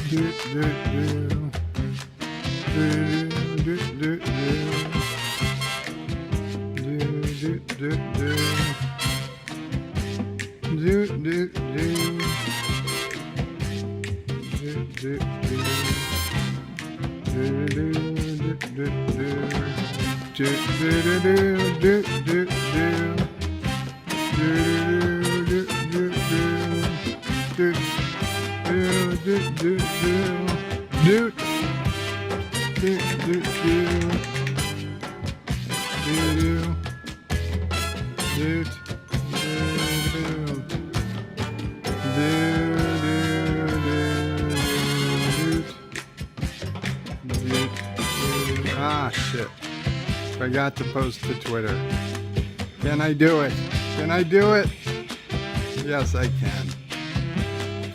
do, do, do. Do, do, do, do. Do, do, do, do. Do, do, do. Do, do, do. Do, do, do, do, do. Do, do, do, do, do, do, do. Do, do, do, do. Do, do, do, do. Do, do, do, do. Do, do, do. Ah, shit. Forgot to post to Twitter. Can I do it? Can I do it? Yes, I can.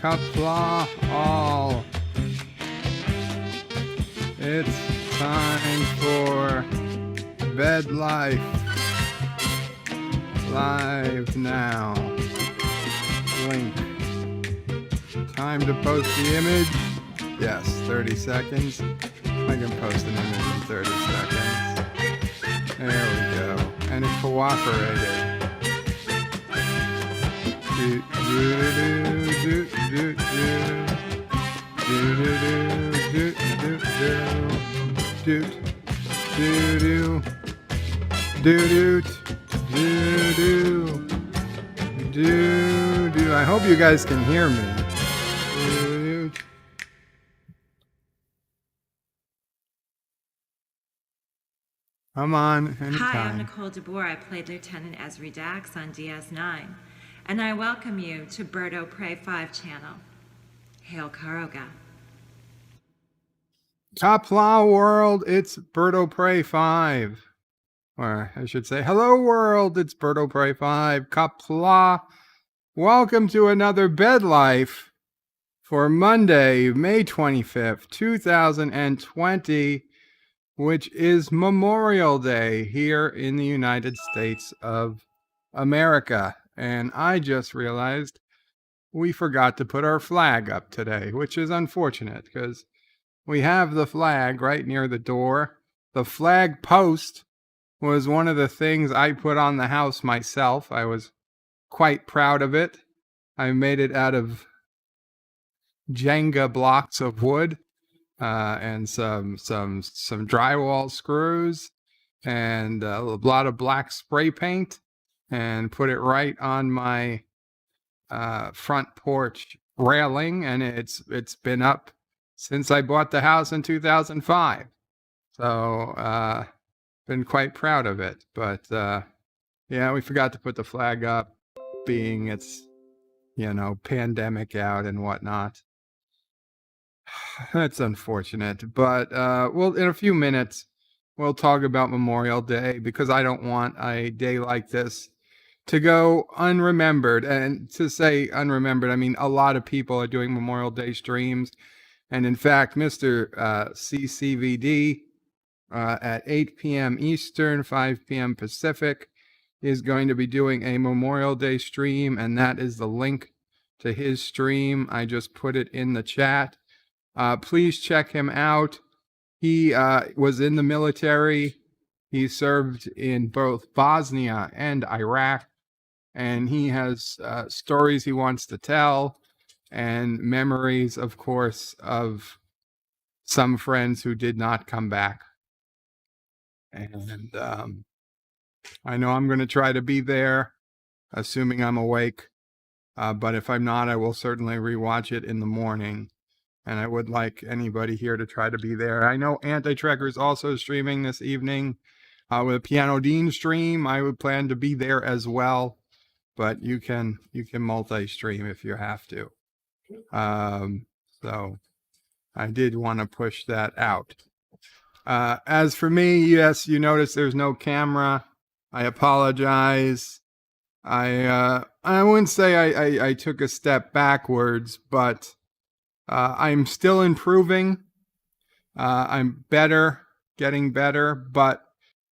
Qapla All. It's time for bed life. Live now. Link. Time to post the image. Yes, 30 seconds. I can post an image in 30 seconds. There we go. And it cooperated. Do, do, do, do, do, do. Do, do, do, do, do, do. Do, do, do, do. Do. I hope you guys can hear me. Do. Come on, anytime. Hi, I'm Nicole DeBoer. I played Lieutenant Esri Dax on DS9, and I welcome you to Birdo Prey 5 channel. Hail Karoga. Qapla world, it's Birdo Prey 5. Or I should say, hello world, it's Birdo Prey 5. Qapla, welcome to another bed life for Monday, May 25th, 2020, which is Memorial Day here in the United States of America. And I just realized we forgot to put our flag up today, which is unfortunate because we have the flag right near the door. The flag post was one of the things I put on the house myself. I was quite proud of it. I made it out of Jenga blocks of wood and some drywall screws and a lot of black spray paint, and put it right on my front porch railing, and it's been up since I bought the house in 2005. So been quite proud of it. But yeah, we forgot to put the flag up, being it's pandemic out and whatnot. That's unfortunate. But well, in a few minutes we'll talk about Memorial Day, because I don't want a day like this to go unremembered. And to say unremembered, I mean a lot of people are doing Memorial Day streams. And in fact, Mr. CCVD at 8 p.m. Eastern, 5 p.m. Pacific is going to be doing a Memorial Day stream, and that is the link to his stream. I just put it in the chat. Please check him out. He was in the military. He served in both Bosnia and Iraq, and he has stories he wants to tell, and memories, of course, of some friends who did not come back. And I know I'm going to try to be there, assuming I'm awake. But if I'm not, I will certainly rewatch it in the morning. And I would like anybody here to try to be there. I know Anti-Trekker is also streaming this evening with a Piano Dean stream. I would plan to be there as well, but you can multi-stream if you have to. So I did want to push that out. As for me, yes, you notice there's no camera. I apologize. I wouldn't say I took a step backwards, but I'm still improving. I'm better, getting better, but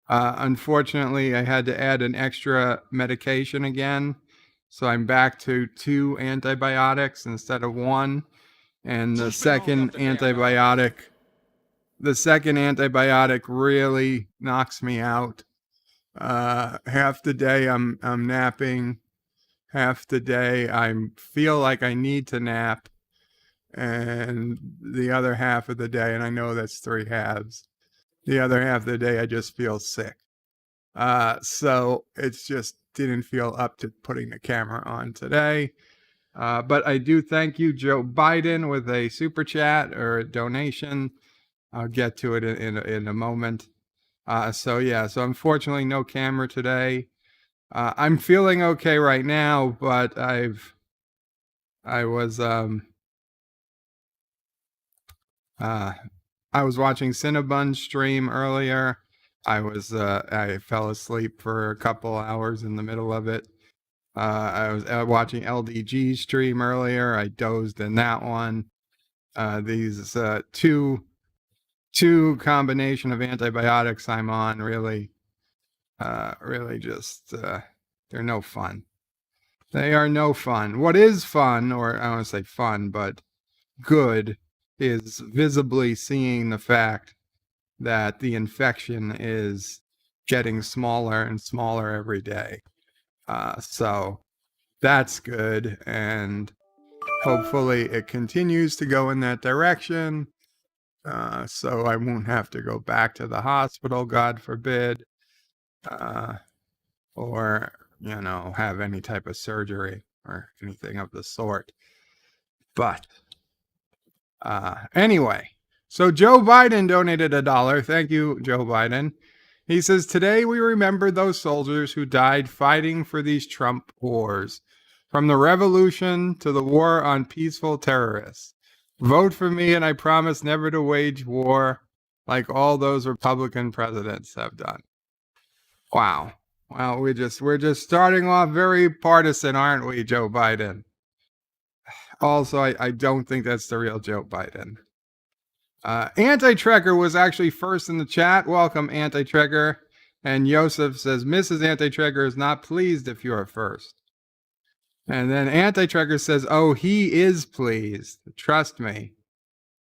unfortunately I had to add an extra medication again. So I'm back to 2 antibiotics instead of 1. And the second antibiotic really knocks me out. Half the day I'm napping. Half the day I feel like I need to nap. And the other half of the day, and I know that's 3 halves, the other half of the day I just feel sick. So it's just didn't feel up to putting the camera on today. But I do thank you, Joe Biden, with a super chat or a donation. I'll get to it in a moment. So unfortunately, no camera today. I'm feeling okay right now, but I was watching Cinnabon's stream earlier. I fell asleep for a couple hours in the middle of it. I was watching LDG's stream earlier. I dozed in that one. These two combination of antibiotics I'm on really just they're no fun. They are no fun. What is fun, or I don't want to say fun, but good, is visibly seeing the fact that the infection is getting smaller and smaller every day. So that's good, and hopefully it continues to go in that direction, so I won't have to go back to the hospital, God forbid, or have any type of surgery or anything of the sort. But anyway, so Joe Biden donated $1. Thank you, Joe Biden. He says, today we remember those soldiers who died fighting for these Trump wars, from the revolution to the war on peaceful terrorists. Vote for me and I promise never to wage war like all those Republican presidents have done. Wow. Well, we're just starting off very partisan, aren't we, Joe Biden? Also, I don't think that's the real Joe Biden. Anti-Trekker was actually first in the chat. Welcome, Anti-Trekker. And Yosef says, Mrs. Anti-Trekker is not pleased if you are first. And then Anti-Trekker says, oh, he is pleased. Trust me.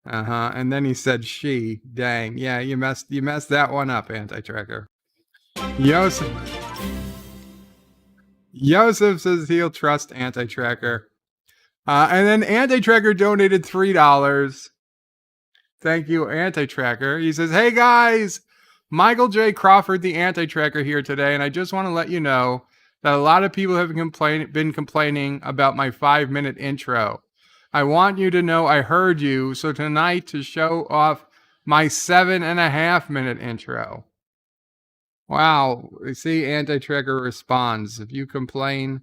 And then he said she. Dang. Yeah, you messed that one up, Anti-Trekker. Yosef says he'll trust Anti-Trekker. And then Anti-Trekker donated $3. Thank you, Anti-Trekker. He says, hey guys, Michael J. Crawford, the Anti-Trekker here today, and I just want to let you know that a lot of people have been complaining about my 5-minute intro. I want you to know I heard you, so tonight to show off my 7.5-minute intro. Wow, you see, Anti-Trekker responds. If you complain,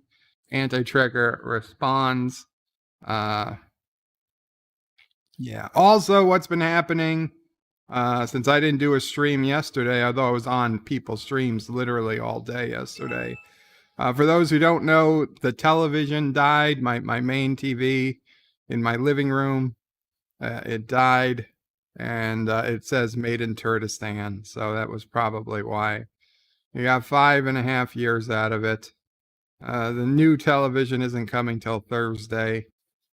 Anti-Trekker responds. Yeah. Also, what's been happening, since I didn't do a stream yesterday, although I was on people's streams literally all day yesterday. For those who don't know, the television died, my main TV in my living room. It died, and it says made in Kurdistan, so that was probably why. We got 5.5 years out of it. The new television isn't coming till Thursday.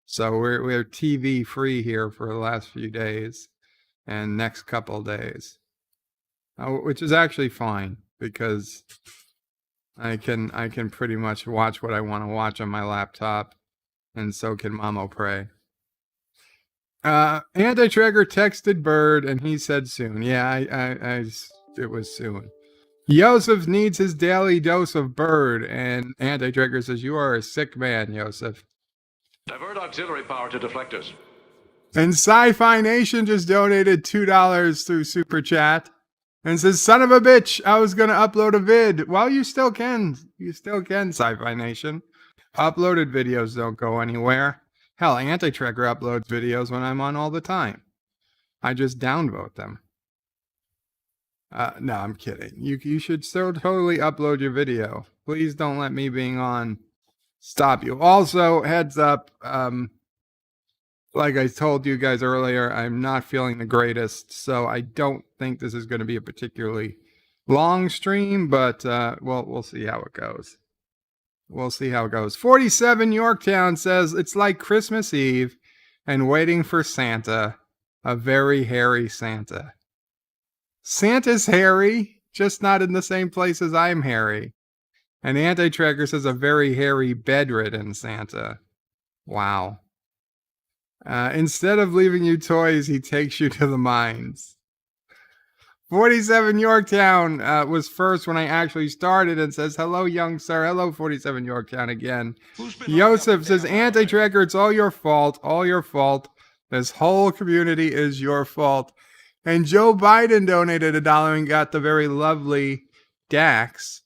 So we're TV free here for the last few days and next couple days, which is actually fine because I can pretty much watch what I want to watch on my laptop, and so can Mamo Pray. Anti-Trekker texted Bird and he said soon. Yeah, it was soon. Yosef needs his daily dose of Bird, and Anti-Trekker says, you are a sick man, Yosef. Divert auxiliary power to deflectors. And Sci-Fi Nation just donated $2 through Super Chat and says, son of a bitch, I was going to upload a vid. Well, you still can. You still can, Sci-Fi Nation. Uploaded videos don't go anywhere. Hell, Anti-Trekker uploads videos when I'm on all the time. I just downvote them. No, I'm kidding. You should still totally upload your video. Please don't let me being on stop you. Also, heads up, like I told you guys earlier, I'm not feeling the greatest, so I don't think this is going to be a particularly long stream, but we'll see how it goes. We'll see how it goes. 47 Yorktown says, it's like Christmas Eve, and waiting for Santa, a very hairy Santa. Santa's hairy, just not in the same place as I'm hairy. And Anti-Tracker says a very hairy, bedridden Santa. Wow. Instead of leaving you toys, he takes you to the mines. 47 Yorktown was first when I actually started and says, hello, young sir. Hello, 47 Yorktown again. Yosef says, Anti-Tracker, it's all your fault. All your fault. This whole community is your fault. And Joe Biden donated $1 and got the very lovely Dax.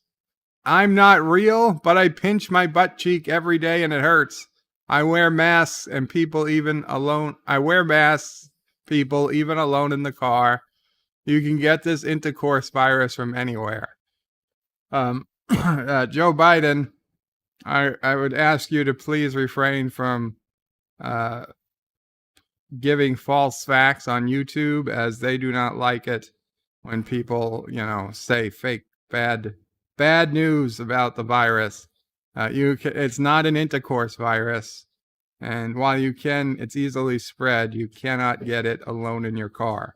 I'm not real, but I pinch my butt cheek every day and it hurts. I wear masks and people even alone. I wear masks, people even alone in the car. You can get this intercourse virus from anywhere. Joe Biden, I would ask you to please refrain from giving false facts on YouTube, as they do not like it when people, say fake bad news about the virus. It's not an intercourse virus, and while it's easily spread, you cannot get it alone in your car.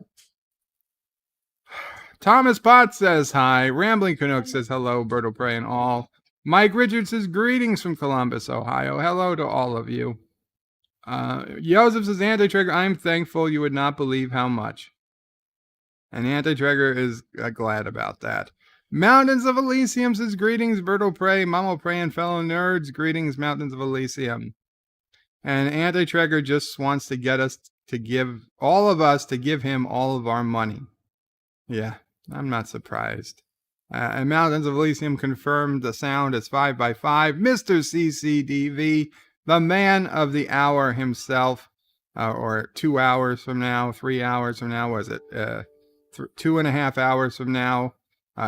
Thomas Potts says hi. Rambling Canuck says hello. Berto Prey and all. Mike Richards says greetings from Columbus, Ohio. Hello to all of you. Joseph says, Anti-Trigger, I'm thankful. You would not believe how much. And Anti-Trigger is glad about that. Mountains of Elysium says greetings, Berto Prey, Mamo Prey, and fellow nerds. Greetings, Mountains of Elysium. And Anti-Trigger just wants to get us to give him all of our money. Yeah, I'm not surprised. And Mountains of Elysium confirmed the sound is 5x5. Mr. CCDV, the man of the hour himself, or 2 hours from now, 3 hours from now, 2.5 hours from now,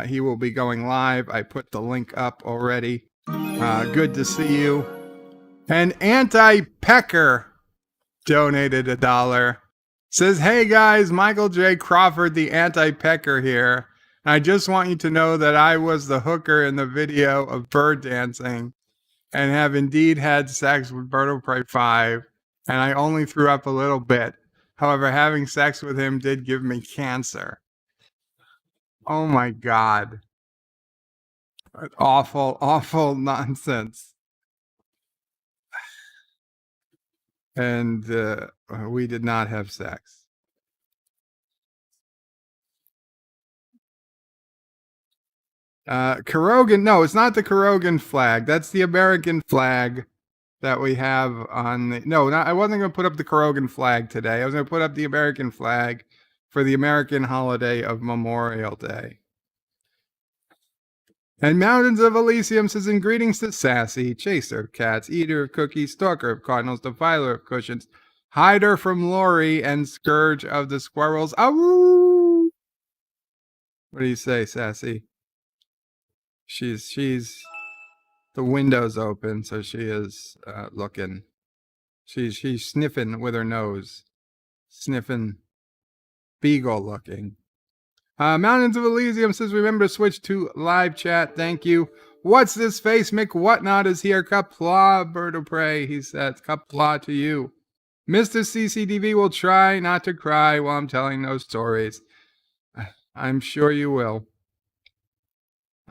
he will be going live. I put the link up already. Good to see you. And Anti-Pecker donated $1. Says, hey guys, Michael J. Crawford, the Anti-Pecker here. I just want you to know that I was the hooker in the video of bird dancing and have indeed had sex with Berto Prey 5, and I only threw up a little bit. However, having sex with him did give me cancer. Oh my God. Awful, awful nonsense. And we did not have sex. Kurogan, no, it's not the Kurogan flag. That's the American flag that we have on the... No, I wasn't going to put up the Kurogan flag today. I was going to put up the American flag for the American holiday of Memorial Day. And Mountains of Elysium says, in greetings to Sassy, chaser of cats, eater of cookies, stalker of cardinals, defiler of cushions, hider from Lori, and scourge of the squirrels. Awoo! What do you say, Sassy? She's the window's open, so she is looking. She's sniffing with her nose. Sniffing, beagle looking. Mountains of Elysium says, remember to switch to live chat. Thank you. What's this face? Mick Whatnot is here. Qapla, Berto Prey, he says. Qapla to you. Mr. CCDV will try not to cry while I'm telling those stories. I'm sure you will.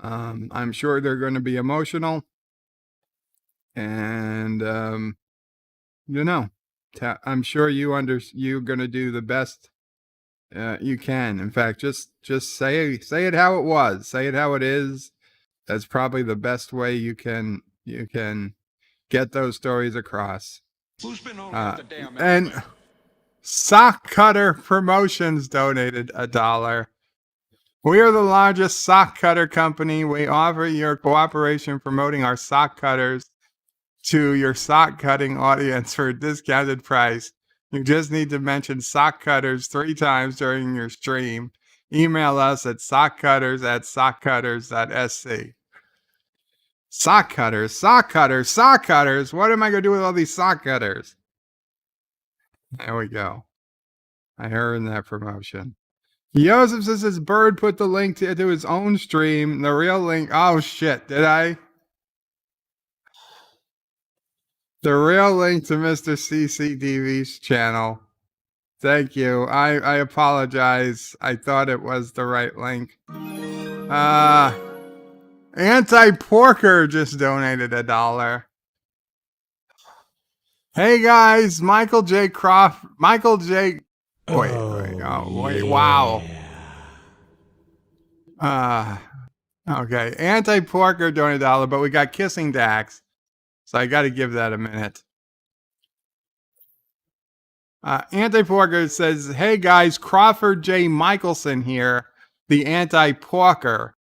I'm sure they're going to be emotional. And, I'm sure you're going to do the best you can. In fact, just say it how it was. Say it how it is. That's probably the best way you can get those stories across. Who's been over at the damn and Sock Cutter Promotions donated $1. We are the largest sock cutter company. We offer your cooperation promoting our sock cutters to your sock cutting audience for a discounted price. You just need to mention sock cutters 3 times during your stream. Email us at sockcutters@sockcutters.sc. Sock cutters, sock cutters, sock cutters. What am I going to do with all these sock cutters? There we go. I heard that promotion. Joseph says his bird put the link to his own stream. The real link. Oh, shit. Did I? The real link to Mr. CCDV's channel. Thank you. I apologize. I thought it was the right link. Anti-Porker just donated $1. Hey guys, Michael J. Croft. Michael J. Wait. Wow. Okay. Anti-Porker donated $1, but we got Kissing Dax. So I got to give that a minute. Anti-Porker says, hey guys, Crawford J. Michelson here, the Anti-Porker.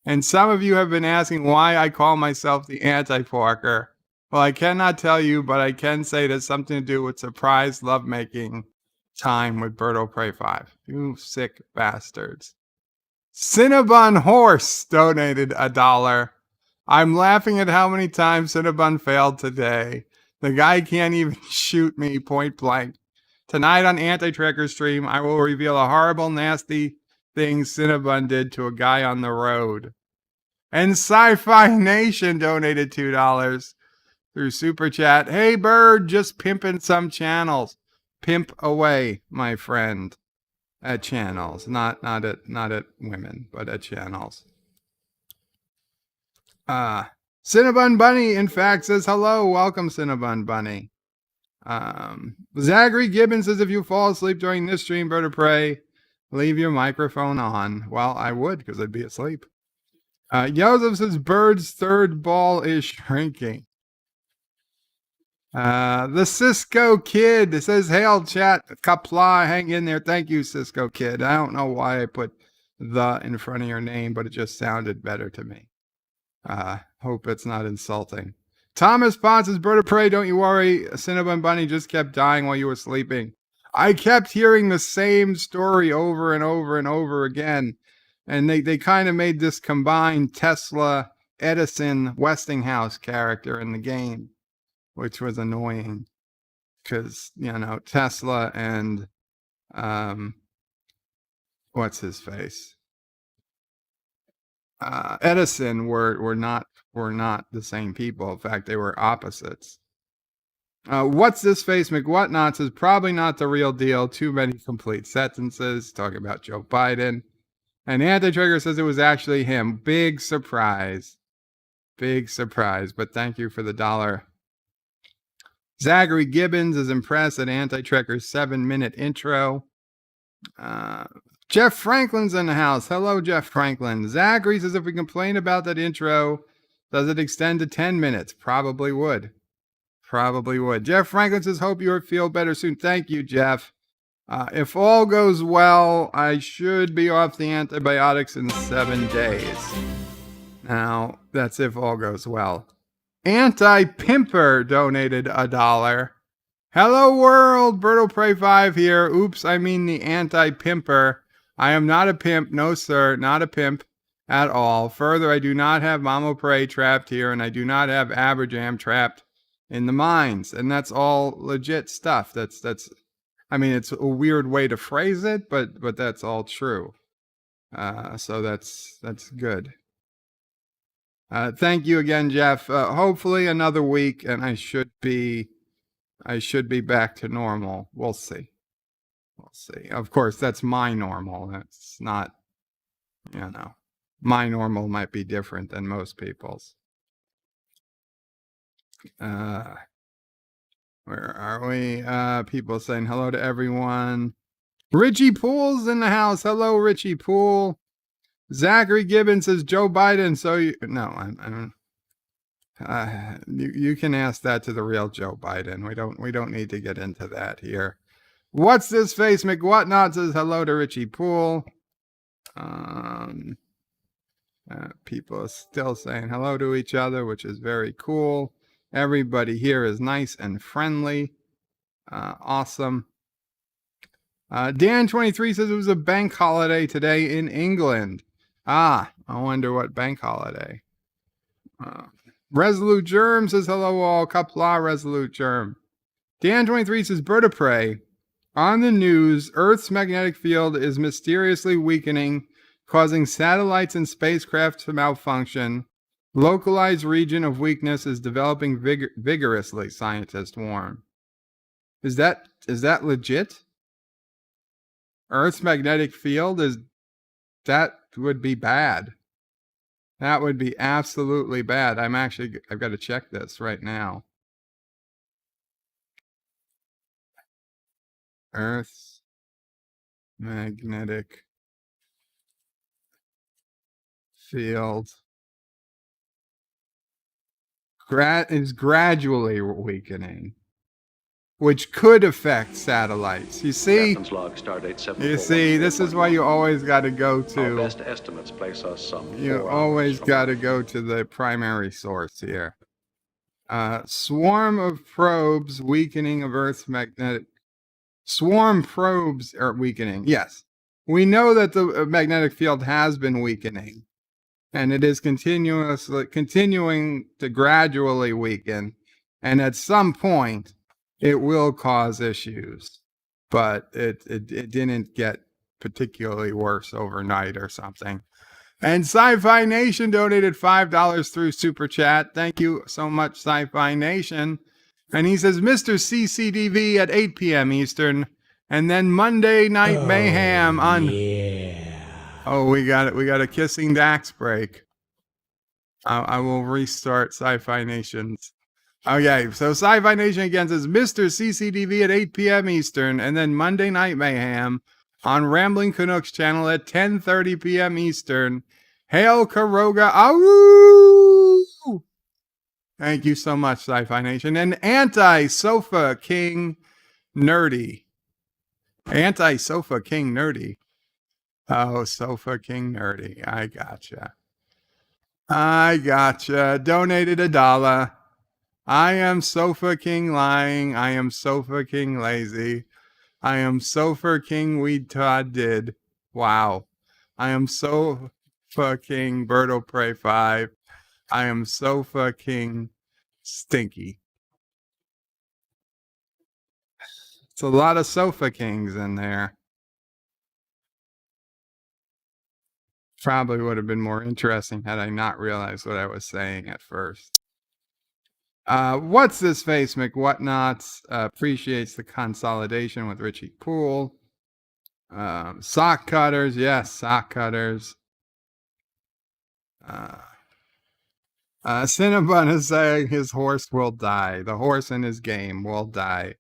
And some of you have been asking why I call myself the Anti-Porker. Well, I cannot tell you, but I can say it has something to do with surprise lovemaking time with Birdo Prey 5. You sick bastards. Cinnabon Horse donated $1. I'm laughing at how many times Cinnabon failed today. The guy can't even shoot me point blank. Tonight on Anti-Tracker Stream, I will reveal a horrible, nasty thing Cinnabon did to a guy on the road. And Sci-Fi Nation donated $2 through Super Chat. Hey, Bird, just pimping some channels. Pimp away, my friend. At channels, not at women, but at channels. Cinnabon Bunny, in fact, says hello. Welcome, Cinnabon Bunny. Zachary Gibbons says if you fall asleep during this stream, Bird of Prey, leave your microphone on. Well, I would, because I'd be asleep. Joseph says Bird's third ball is shrinking. The Cisco Kid says, hail chat, Qapla, hang in there. Thank you, Cisco Kid. I don't know why I put the in front of your name, but it just sounded better to me. Hope it's not insulting. Thomas Potts says, Bird of Prey, don't you worry. Cinnabon Bunny just kept dying while you were sleeping. I kept hearing the same story over and over and over again. And they kind of made this combined Tesla, Edison, Westinghouse character in the game, which was annoying because, Tesla and, what's his face? Edison were not the same people. In fact, they were opposites. What's this face? McWhatnots is probably not the real deal. Too many complete sentences talking about Joe Biden. And Anti-Trigger says it was actually him. Big surprise. Big surprise. But thank you for the $1. Zachary Gibbons is impressed at Anti-Tricker's 7-minute intro. Jeff Franklin's in the house. Hello, Jeff Franklin. Zachary says if we complain about that intro, does it extend to 10 minutes? Probably would. Probably would. Jeff Franklin says, hope you feel better soon. Thank you, Jeff. If all goes well, I should be off the antibiotics in 7 days. Now, that's if all goes well. Anti-Pimper donated $1. Hello, world. Birdo Prey 5 here. Oops, I mean the Anti-Pimper. I am not a pimp. No, sir, not a pimp at all. Further, I do not have Mamo Prey trapped here, and I do not have Aberjam trapped in the mines. And that's all legit stuff. I mean, it's a weird way to phrase it, but that's all true. So that's good. Thank you again, Jeff. Hopefully another week, and I should be back to normal. We'll see. Of course, that's my normal. That's not, my normal might be different than most people's. Where are we? People saying hello to everyone. Richie Pool's in the house. Hello, Richie Pool. Zachary Gibbons says Joe Biden. So you can ask that to the real Joe Biden. We don't need to get into that here. What's this face? McWhatnot says hello to Richie Pool. People are still saying hello to each other, which is very cool. Everybody here is nice and friendly. Awesome. Dan23 says it was a bank holiday today in England. I wonder what bank holiday. Resolute Germ says hello all. Qapla Resolute Germ. Dan23 says Bird of Prey. On the news, Earth's magnetic field is mysteriously weakening, causing satellites and spacecraft to malfunction. Localized region of weakness is developing vigorously, scientists warn. Is that legit? Earth's magnetic field that would be bad. That would be absolutely bad. I've got to check this right now. Earth's magnetic field is gradually weakening, which could affect satellites. You see, this is why you always got to go to. Our best estimates place us some. You always got to go to the primary source here. Swarm of probes weakening of Earth's magnetic. Swarm probes are weakening. Yes, we know that the magnetic field has been weakening, and it is continuing to gradually weaken, and at some point it will cause issues, but it didn't get particularly worse overnight or something. And Sci-Fi Nation donated $5 through Super Chat. Thank you so much, Sci-Fi Nation. And he says, Mr. CCDV at 8 p.m. Eastern, and then Monday Night Mayhem on. Yeah. Oh, we got it. We got a Kissing Dax break. I will restart Sci-Fi Nation's. Okay, so Sci-Fi Nation again says, Mr. CCDV at 8 p.m. Eastern, and then Monday Night Mayhem on Rambling Canucks channel at 10:30 p.m. Eastern. Hail Karoga! Awoo! Thank you so much, Sci-Fi Nation. And Anti-Sofa King Nerdy. Anti-Sofa King Nerdy. Oh, Sofa King Nerdy. I gotcha. Donated $1. I am Sofa King lying. I am Sofa King lazy. I am Sofa King Weed Todd did. Wow. I am Sofa King Birdo Prey 5. I am Sofa King Stinky. It's a lot of Sofa Kings in there. Probably would have been more interesting had I not realized what I was saying at first. What's this face, McWhatnots? Appreciates the consolidation with Richie Poole. Sock cutters, yes, sock cutters. Cinnabon is saying his horse will die. The horse in his game will die.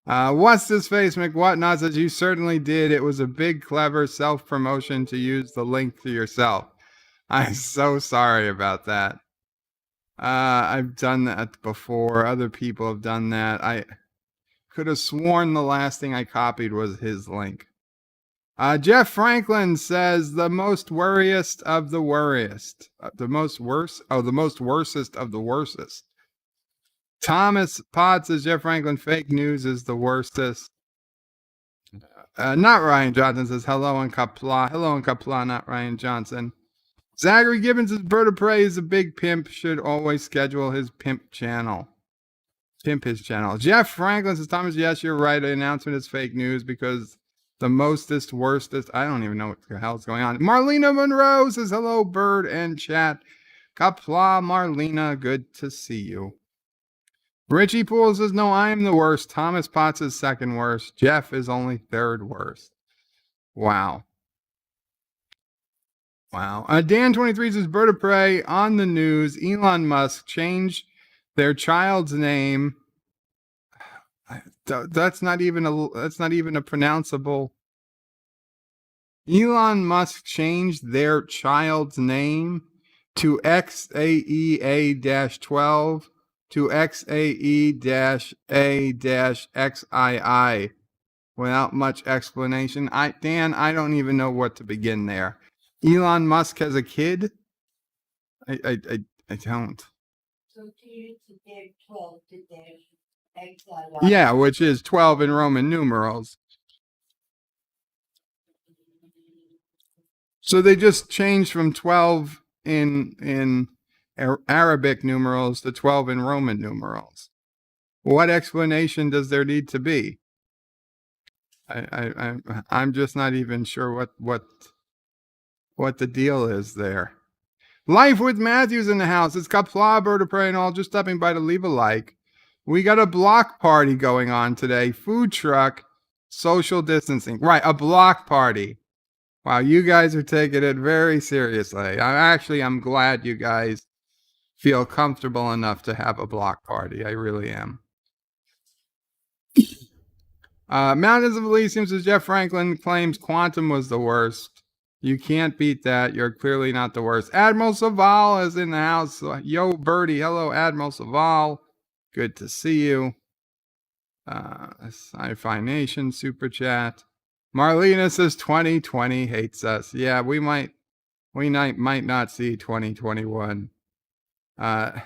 What's this face, McWhatnot says you certainly did. It was a big, clever self-promotion to use the link to yourself. I'm so sorry about that. I've done that before. Other people have done that. I could have sworn the last thing I copied was his link. Jeff Franklin says the most worriest of the worriest. The most worstest of the worstest. Thomas Potts says Jeff Franklin, fake news is the worstest. Not Ryan Johnson says hello on Qapla. Hello on Qapla, not Ryan Johnson. Zachary Gibbons says Bird of Prey is a big pimp. Should always schedule his pimp channel. Pimp his channel. Jeff Franklin says, Thomas, yes, you're right. The announcement is fake news because the mostest, worstest. I don't even know what the hell's going on. Marlena Monroe says hello, Bird and chat. Qapla, Marlena, good to see you. Richie Poole says, no, I am the worst. Thomas Potts is second worst. Jeff is only third worst. Wow. Wow. Dan23 says, Bird of Prey on the news. Elon Musk changed their child's name. That's not even a pronounceable. Elon Musk changed their child's name to XAEA-12 to XAE-A-XII without much explanation. Dan, I don't even know what to begin there. Elon Musk has a kid? I don't. So to their 12 to their XII. Yeah, which is 12 in Roman numerals. So they just changed from 12 in Arabic numerals to 12 in Roman numerals. What explanation does there need to be? I'm just not even sure what the deal is there. Life with Matthews in the house. It's Qapla, Bird of Prey and all. Just stopping by to leave a like. We got a block party going on today. Food truck, social distancing. Right, a block party. Wow, you guys are taking it very seriously. I'm glad you guys feel comfortable enough to have a block party. I really am. Mountains of Elysium says Jeff Franklin claims Quantum was the worst. You can't beat that. You're clearly not the worst. Admiral Saval is in the house. Yo, Birdie. Hello, Admiral Saval. Good to see you. Sci-Fi Nation super chat. Marlena says 2020 hates us. Yeah, we might not see 2021. I'm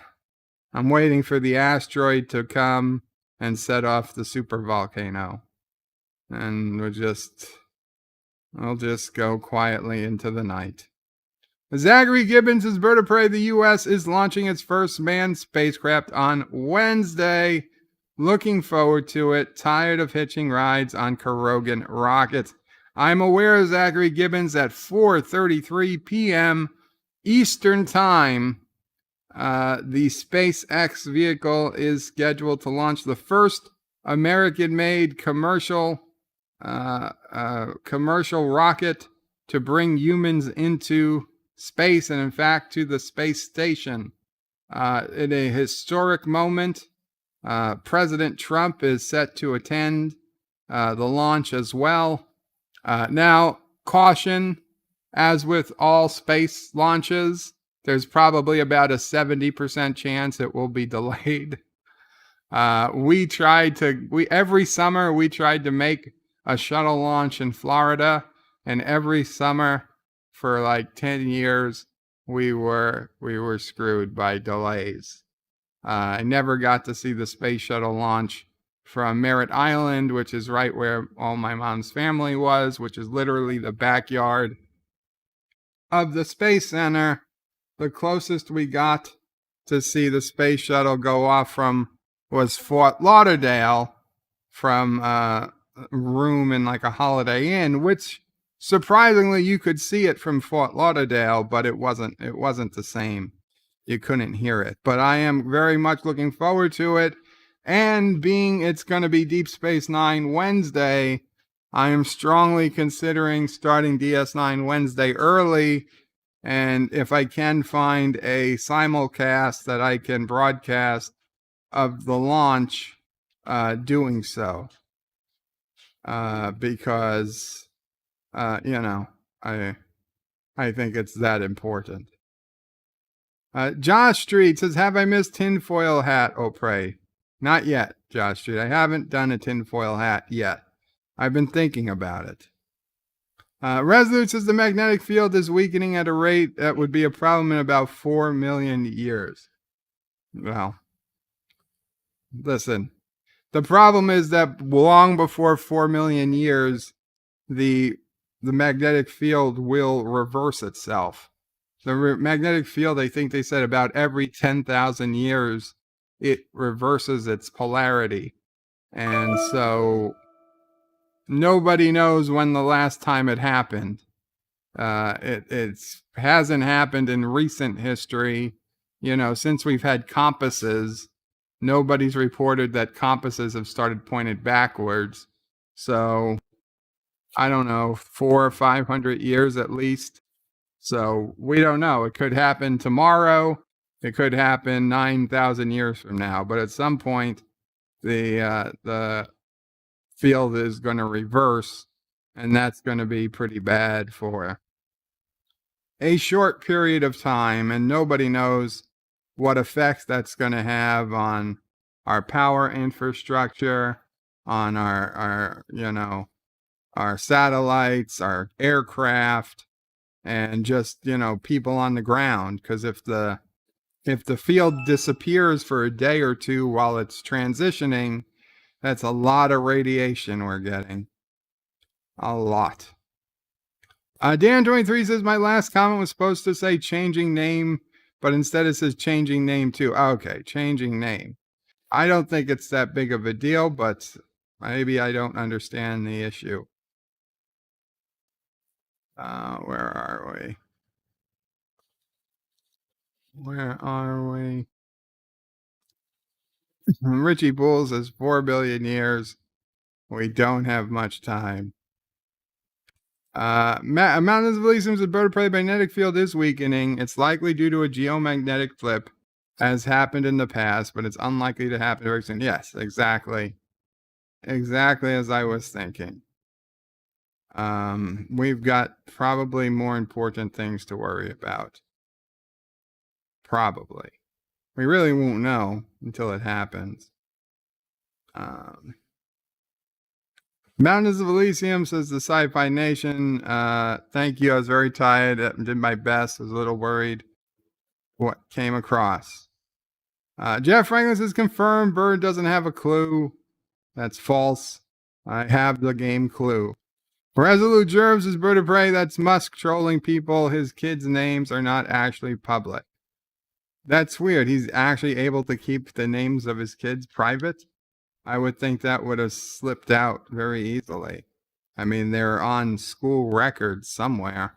waiting for the asteroid to come and set off the super volcano. And we'll just go quietly into the night. Zachary Gibbons is Bird of Prey. The U.S. is launching its first manned spacecraft on Wednesday. Looking forward to it. Tired of hitching rides on Korogan rockets. I'm aware, Zachary Gibbons, at 4:33 p.m. Eastern Time, the SpaceX vehicle is scheduled to launch the first American-made commercial rocket to bring humans into space and, in fact, to the space station. In a historic moment, President Trump is set to attend the launch as well. Now, caution, as with all space launches, there's probably about a 70% chance it will be delayed. Every summer we tried to make a shuttle launch in Florida, and every summer for like 10 years we were screwed by delays. I never got to see the space shuttle launch from Merritt Island, which is right where all my mom's family was, which is literally the backyard of the Space Center. The closest we got to see the space shuttle go off from was Fort Lauderdale, from a room in like a Holiday Inn, which surprisingly you could see it from Fort Lauderdale, but it wasn't the same. You couldn't hear it. But I am very much looking forward to it. And being it's going to be Deep Space Nine Wednesday, I am strongly considering starting DS9 Wednesday early. And if I can find a simulcast that I can broadcast of the launch, doing so. Because, I think it's that important. Josh Street says, have I missed tinfoil hat, oh pray? Not yet, Josh Street. I haven't done a tinfoil hat yet. I've been thinking about it. Resolute says the magnetic field is weakening at a rate that would be a problem in about 4 million years. Well, listen, the problem is that long before 4 million years, the magnetic field will reverse itself. The magnetic field, I think they said about every 10,000 years, it reverses its polarity. And so nobody knows when the last time it happened. It hasn't happened in recent history. Since we've had compasses, nobody's reported that compasses have started pointed backwards. So, I don't know, 400 or 500 years at least. So we don't know. It could happen tomorrow. It could happen 9,000 years from now. But at some point, the field is going to reverse, and that's going to be pretty bad for a short period of time. And nobody knows what effects that's going to have on our power infrastructure, on our satellites, our aircraft, and just, people on the ground. Because if the field disappears for a day or two while it's transitioning, that's a lot of radiation we're getting. A lot. Dan23 says, my last comment was supposed to say changing name, but instead it says changing name too. Okay, changing name. I don't think it's that big of a deal, but maybe I don't understand the issue. Where are we? Where are we? Richie Bull says 4 billion years. We don't have much time. Mountains of Elysium's a bird of prey magnetic field is weakening. It's likely due to a geomagnetic flip, as happened in the past, but it's unlikely to happen very soon. Yes, exactly. Exactly as I was thinking. We've got probably more important things to worry about. Probably. We really won't know until it happens. Mountains of Elysium says the Sci-Fi Nation. Thank you. I was very tired. I did my best. I was a little worried what came across. Jeff Franklin says confirmed. Bird doesn't have a clue. That's false. I have the game Clue. Resolute Germs is bird of prey. That's Musk trolling people. His kids' names are not actually public. That's weird. He's actually able to keep the names of his kids private. I would think that would have slipped out very easily. I mean, they're on school records somewhere.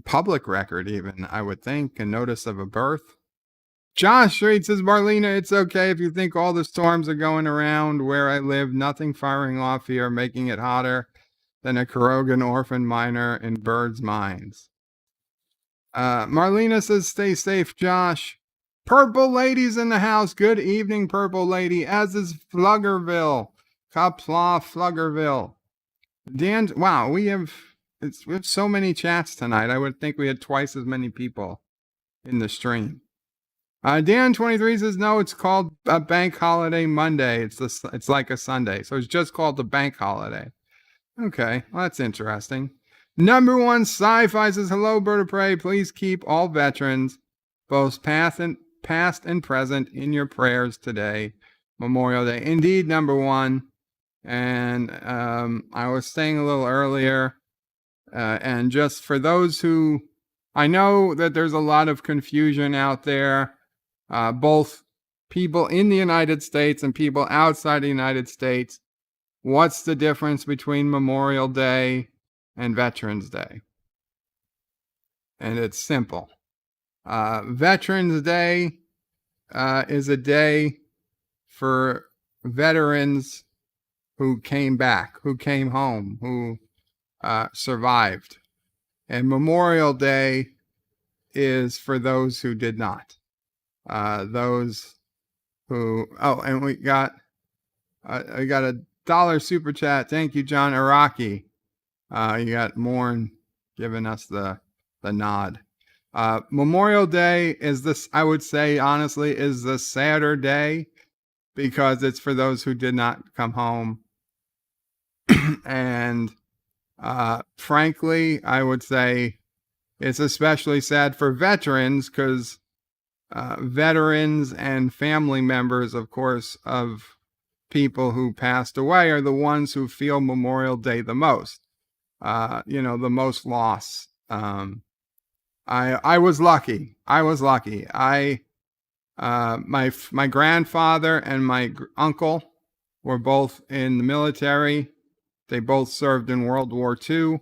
Public record even, I would think. A notice of a birth. Josh Street says, Marlena, it's okay if you think all the storms are going around where I live. Nothing firing off here, making it hotter than a Korogan orphan miner in birds' minds. Marlena says, stay safe, Josh. Purple Lady's in the house. Good evening, Purple Lady, as is Fluggerville. Qapla Fluggerville. Dan, wow, we have so many chats tonight. I would think we had twice as many people in the stream. Dan23 says, no, it's called a bank holiday Monday. It's like a Sunday. So it's just called the bank holiday. Okay, well, that's interesting. Number one Sci-Fi says, hello, bird of prey. Please keep all veterans, both past and present, in your prayers today, Memorial Day. Indeed, number one. And I was saying a little earlier, and just for those who, I know that there's a lot of confusion out there, both people in the United States and people outside the United States. What's the difference between Memorial Day and Veterans Day? And it's simple. Veterans Day is a day for veterans who came back, who came home, who survived. And Memorial Day is for those who did not. Those who, and we got a $1 super chat. Thank you, John Araki. You got Morn giving us the nod. Memorial Day is this, I would say, honestly, is the sadder day because it's for those who did not come home. And frankly, I would say it's especially sad for veterans because veterans and family members, of course, of people who passed away are the ones who feel Memorial Day the most. The most loss. I was lucky. My grandfather and my uncle were both in the military. They both served in World War II.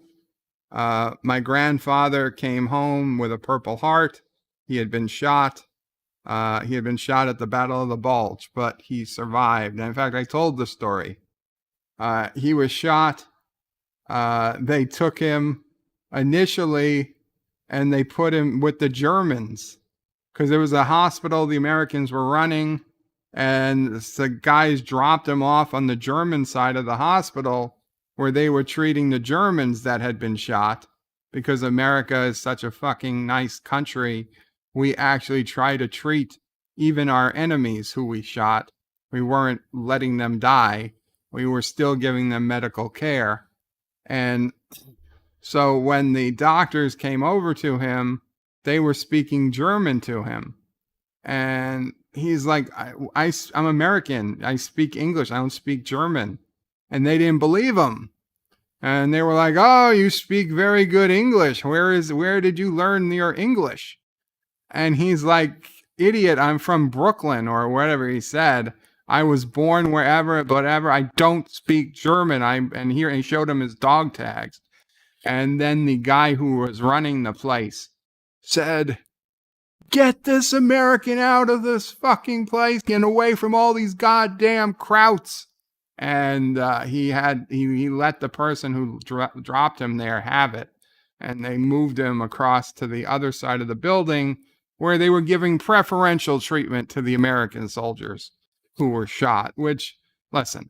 My grandfather came home with a Purple Heart. He had been shot. He had been shot at the Battle of the Bulge, but he survived. And in fact, I told the story. He was shot. They took him initially and they put him with the Germans because there was a hospital the Americans were running, and the guys dropped him off on the German side of the hospital where they were treating the Germans that had been shot. Because America is such a fucking nice country, we actually try to treat even our enemies who we shot. We weren't letting them die. We were still giving them medical care. And so when the doctors came over to him, they were speaking German to him. And he's like, I'm American. I speak English. I don't speak German. And they didn't believe him. And they were like, oh, you speak very good English. Where did you learn your English? And he's like, idiot, I'm from Brooklyn, or whatever he said. I was born wherever, whatever. I don't speak German. And he showed him his dog tags. And then the guy who was running the place said, get this American out of this fucking place and away from all these goddamn krauts. And he let the person who dropped him there have it. And they moved him across to the other side of the building where they were giving preferential treatment to the American soldiers who were shot, which, listen,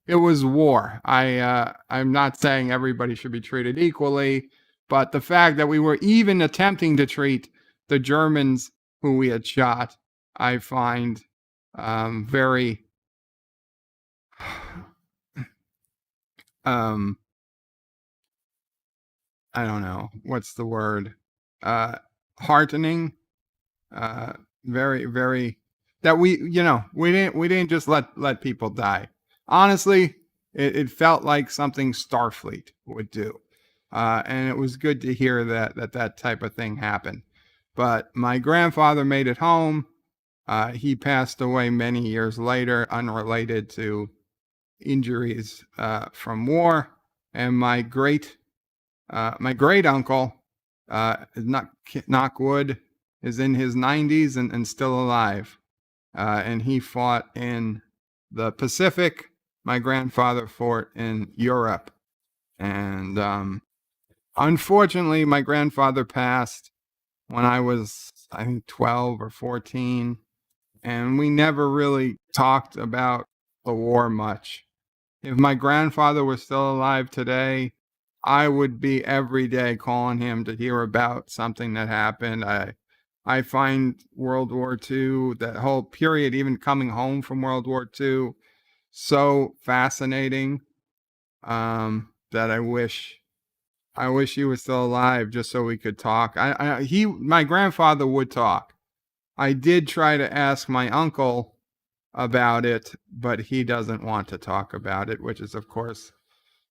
it was war. I'm not saying everybody should be treated equally, but the fact that we were even attempting to treat the Germans who we had shot, I find very I don't know what's the word, heartening. Very, very, that we didn't just let people die. Honestly, it felt like something Starfleet would do, and it was good to hear that type of thing happened. But my grandfather made it home. He passed away many years later, unrelated to injuries from war. And my great uncle, knock wood, is in his 90s and still alive. And he fought in the Pacific. My grandfather fought in Europe. And unfortunately, my grandfather passed when I was, I think, 12 or 14. And we never really talked about the war much. If my grandfather was still alive today, I would be every day calling him to hear about something that happened. I find World War II, that whole period, even coming home from World War II, so fascinating that I wish he was still alive just so we could talk. My grandfather would talk. I did try to ask my uncle about it, but he doesn't want to talk about it, which is, of course,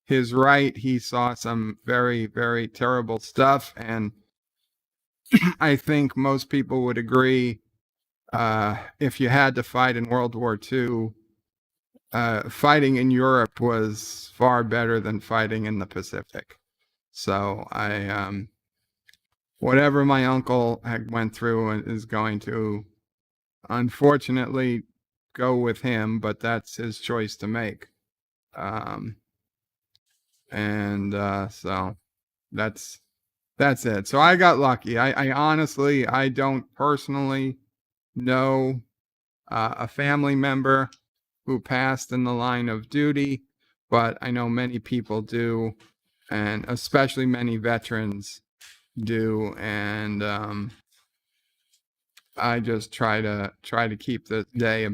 his right. He saw some very, very terrible stuff, and I think most people would agree, if you had to fight in World War II, fighting in Europe was far better than fighting in the Pacific. So whatever my uncle had went through is going to, unfortunately, go with him, but that's his choice to make. So that's it. So I got lucky. I honestly, I don't personally know a family member who passed in the line of duty, but I know many people do, and especially many veterans do. And I just try to keep the day a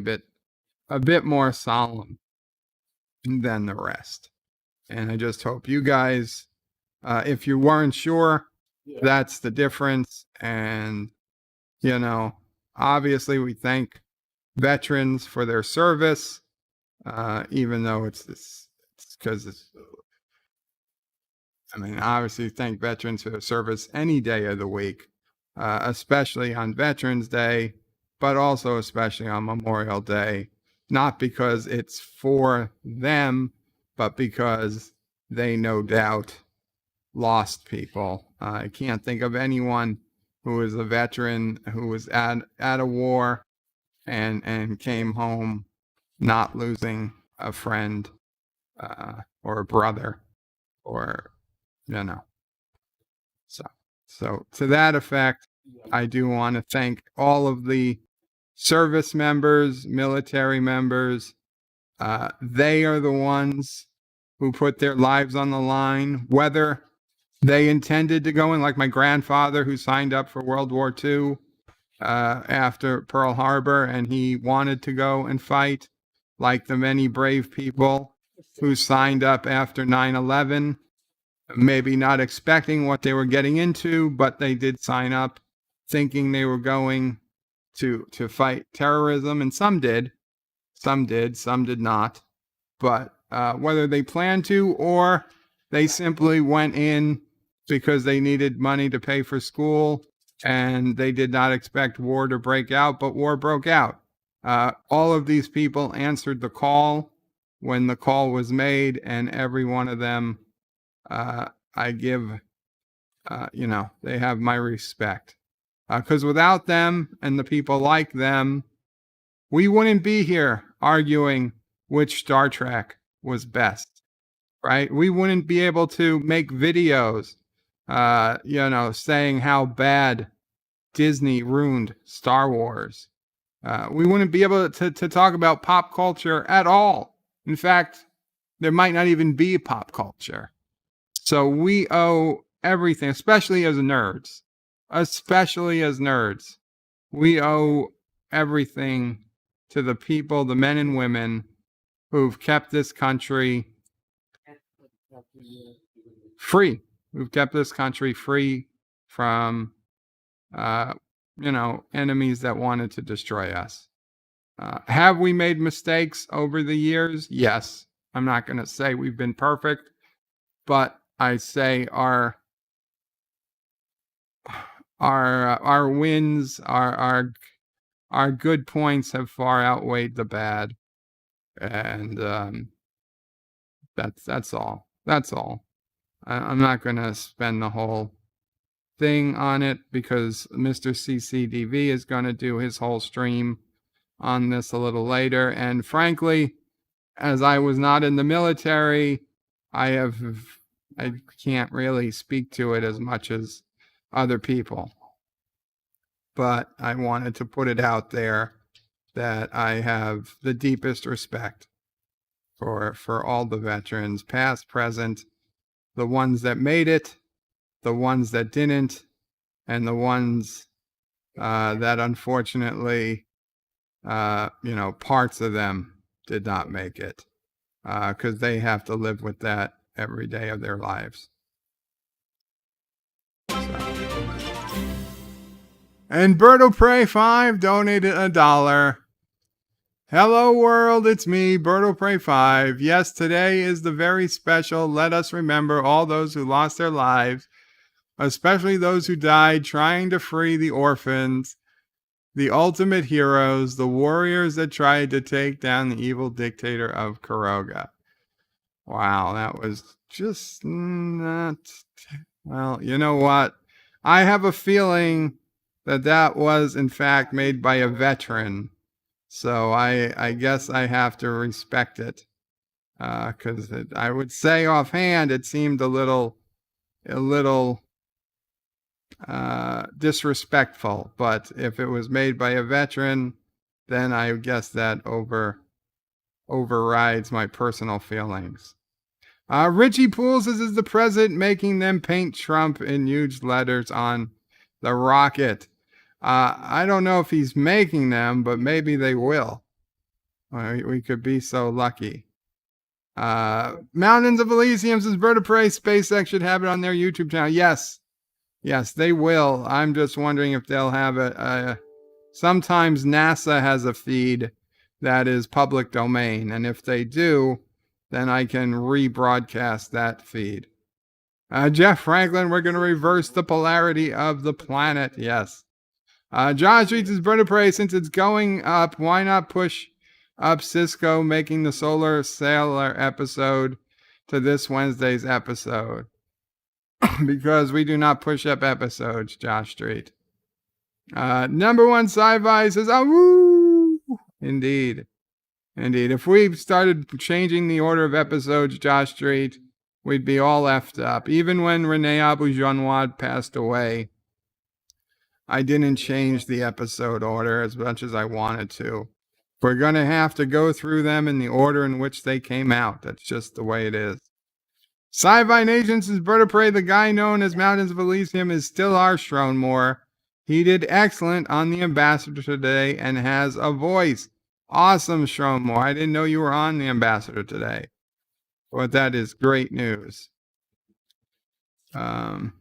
bit more solemn than the rest. And I just hope you guys, if you weren't sure, that's the difference. And, obviously we thank veterans for their service, even though it's because obviously thank veterans for their service any day of the week, especially on Veterans Day, but also especially on Memorial Day, not because it's for them, but because they no doubt lost people. I can't think of anyone who is a veteran who was at a war and came home not losing a friend or a brother, or so to that effect, I do want to thank all of the service members, military members. They are the ones who put their lives on the line, whether they intended to go in, like my grandfather, who signed up for World War II after Pearl Harbor, and he wanted to go and fight, like the many brave people who signed up after 9/11, maybe not expecting what they were getting into, but they did sign up thinking they were going to fight terrorism, and some did, some did not. But whether they planned to or they simply went in because they needed money to pay for school and they did not expect war to break out, but war broke out. All of these people answered the call when the call was made, and every one of them, I give, they have my respect. Because without them and the people like them, we wouldn't be here arguing which Star Trek was best, right? We wouldn't be able to make videos, saying how bad Disney ruined Star Wars. We wouldn't be able to talk about pop culture at all. In fact, there might not even be pop culture. So we owe everything, especially as nerds, we owe everything to the people, the men and women who've kept this country free, who've kept this country free from, enemies that wanted to destroy us. Have we made mistakes over the years? Yes. I'm not going to say we've been perfect, but I say our wins, our good points have far outweighed the bad, and that's all. That's all. I'm not going to spend the whole thing on it because Mr. CCDV is going to do his whole stream on this a little later. And frankly, as I was not in the military, I can't really speak to it as much as other people. But I wanted to put it out there that I have the deepest respect for all the veterans, past, present, the ones that made it, the ones that didn't, and the ones that unfortunately, parts of them did not make it, because they have to live with that every day of their lives. And Berto Prey 5 donated $1. Hello world, it's me, Berto Prey 5. Yes, today is the very special Let Us Remember all those who lost their lives, especially those who died trying to free the orphans, the ultimate heroes, the warriors that tried to take down the evil dictator of Kuroga. Wow, that was just not... Well, you know what? I have a feeling that was in fact made by a veteran. So I guess I have to respect it. Because I would say offhand it seemed a little disrespectful. But if it was made by a veteran, then I guess that overrides my personal feelings. Richie Pools is the president making them paint Trump in huge letters on the rocket. I don't know if he's making them, but maybe they will. We could be so lucky. Mountains of Elysium says Bird of Prey, SpaceX should have it on their YouTube channel. Yes, they will. I'm just wondering if they'll have it. Sometimes NASA has a feed that is public domain, and if they do, then I can rebroadcast that feed. Jeff Franklin, we're going to reverse the polarity of the planet. Yes. Josh reads his Bird of Prey. Since it's going up, why not push up Cisco making the Solar Sailor episode to this Wednesday's episode? Because we do not push up episodes, Josh Street. Number one sci-fi says, oh, woo! Indeed. If we started changing the order of episodes, Josh Street, we'd be all effed up. Even when Renee Abu-Janwad passed away, I didn't change the episode order as much as I wanted to. We're going to have to go through them in the order in which they came out. That's just the way it is. Sci-Fi Nation says, Bird of Prey, the guy known as Mountains of Elysium, is still our Shronmore. He did excellent on The Ambassador today and has a voice. Awesome, Shronmore. I didn't know you were on The Ambassador today. But that is great news. And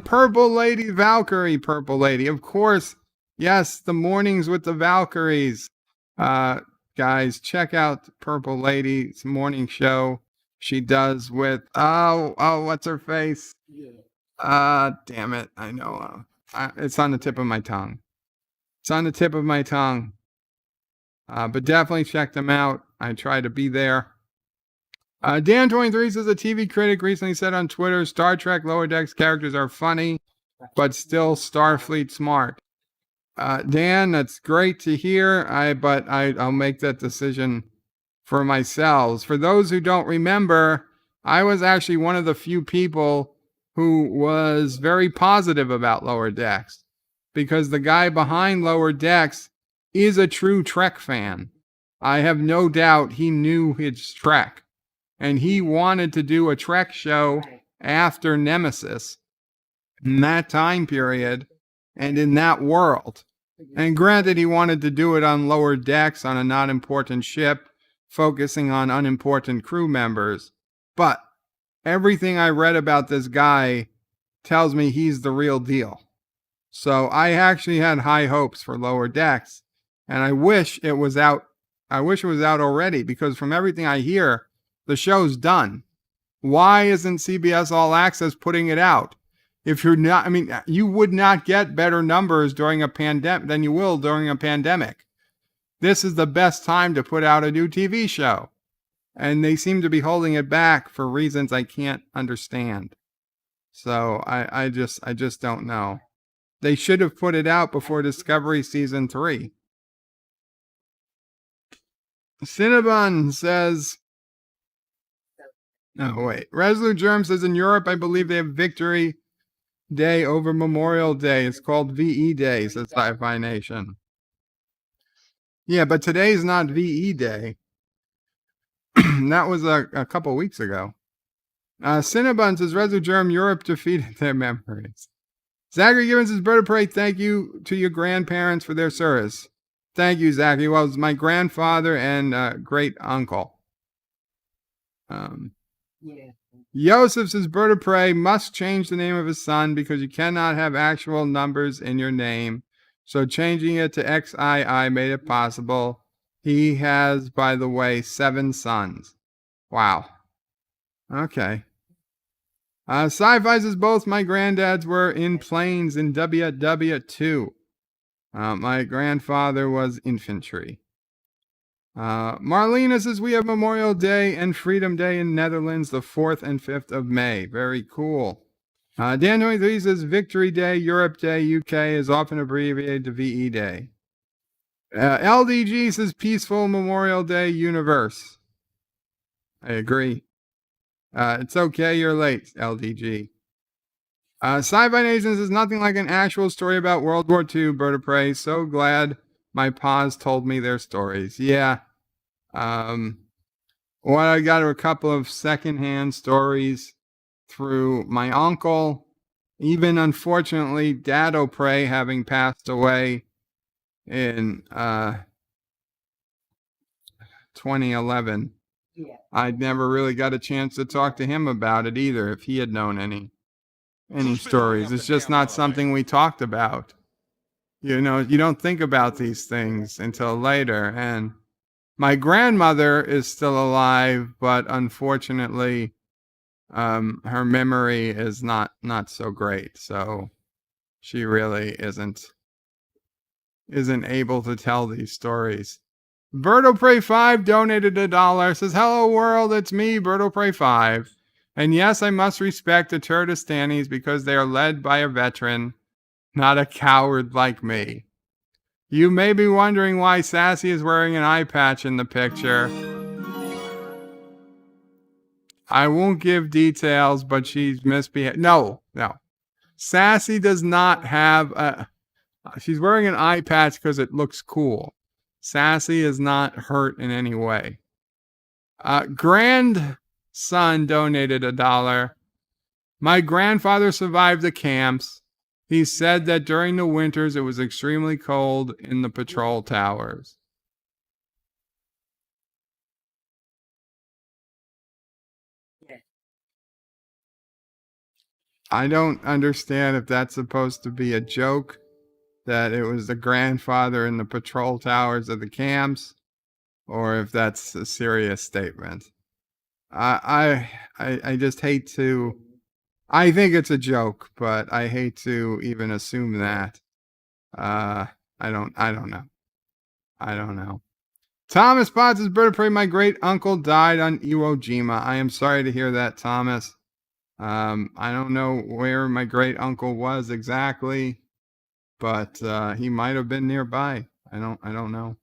Purple Lady Valkyrie, Purple Lady. Of course, yes, the mornings with the Valkyries. Guys, check out Purple Lady's morning show. She does with, what's her face? Damn it. I know. It's on the tip of my tongue. But definitely check them out. I try to be there. Dan23 says a TV critic recently said on Twitter, Star Trek Lower Decks characters are funny, but still Starfleet smart. Dan, that's great to hear. I'll make that decision for myself. For those who don't remember, I was actually one of the few people who was very positive about Lower Decks because the guy behind Lower Decks is a true Trek fan. I have no doubt he knew his Trek, and he wanted to do a Trek show after Nemesis in that time period and in that world. And granted, he wanted to do it on lower decks on a not important ship, focusing on unimportant crew members. But everything I read about this guy tells me he's the real deal. So I actually had high hopes for Lower Decks, and I wish it was out. I wish it was out already, because from everything I hear, the show's done. Why isn't CBS All Access putting it out? If you're not, I mean, you would not get better numbers during a pandemic than you will during a pandemic. This is the best time to put out a new TV show. And they seem to be holding it back for reasons I can't understand. So I just don't know. They should have put it out before Discovery Season 3. Cinnabon says, oh wait, Resolute Germ says in Europe, I believe they have Victory Day over Memorial Day. It's called VE Day, says Sci-Fi Nation. Yeah, but today's not VE Day. That was a couple weeks ago. Cinnabon says Resolute Germ, Europe defeated their memories. Zachary Gibbons says, Bird of Prey, thank you to your grandparents for their service. Thank you, Zachary. Well, it was my grandfather and great uncle. Yeah. Yosef says, Bird of Prey must change the name of his son because you cannot have actual numbers in your name. So changing it to XII made it possible. He has, by the way, 7 sons. Wow. Okay. Sci-Fi says both my granddads were in planes in WW2. My grandfather was infantry. Marlena says we have Memorial Day and Freedom Day in Netherlands the 4th and 5th of May. Very cool. Dan 23 says Victory Day, Europe Day, UK is often abbreviated to VE Day. LDG says Peaceful Memorial Day Universe. I agree. It's okay, you're late, LDG. Sci-Fi Nation says nothing like an actual story about World War II, Bird of Prey. So glad my paws told me their stories. Yeah. Well, I got a couple of secondhand stories through my uncle. Even unfortunately, Dad O'Prey having passed away in 2011. Yeah. I'd never really got a chance to talk to him about it either, if he had known any stories. It's just not something we talked about. You know, you don't think about these things until later. And my grandmother is still alive, but unfortunately, her memory is not so great. So she really isn't able to tell these stories. Birdo Prey 5 donated $1. Says, hello world, it's me, Birdo Prey 5. And yes, I must respect the Turdistanis because they are led by a veteran, not a coward like me. You may be wondering why Sassy is wearing an eye patch in the picture. I won't give details, but she's misbehaved. No. Sassy does not have a... She's wearing an eye patch because it looks cool. Sassy is not hurt in any way. Grandson donated $1. My grandfather survived the camps. He said that during the winters it was extremely cold in the patrol towers. Yeah. I don't understand if that's supposed to be a joke, that it was the grandfather in the patrol towers of the camps, or if that's a serious statement. I just hate to... I think it's a joke, but I hate to even assume that. I don't know. Thomas Potts' Bird of Prey, my great uncle died on Iwo Jima. I am sorry to hear that, Thomas. I don't know where my great uncle was exactly, but he might have been nearby. I don't know.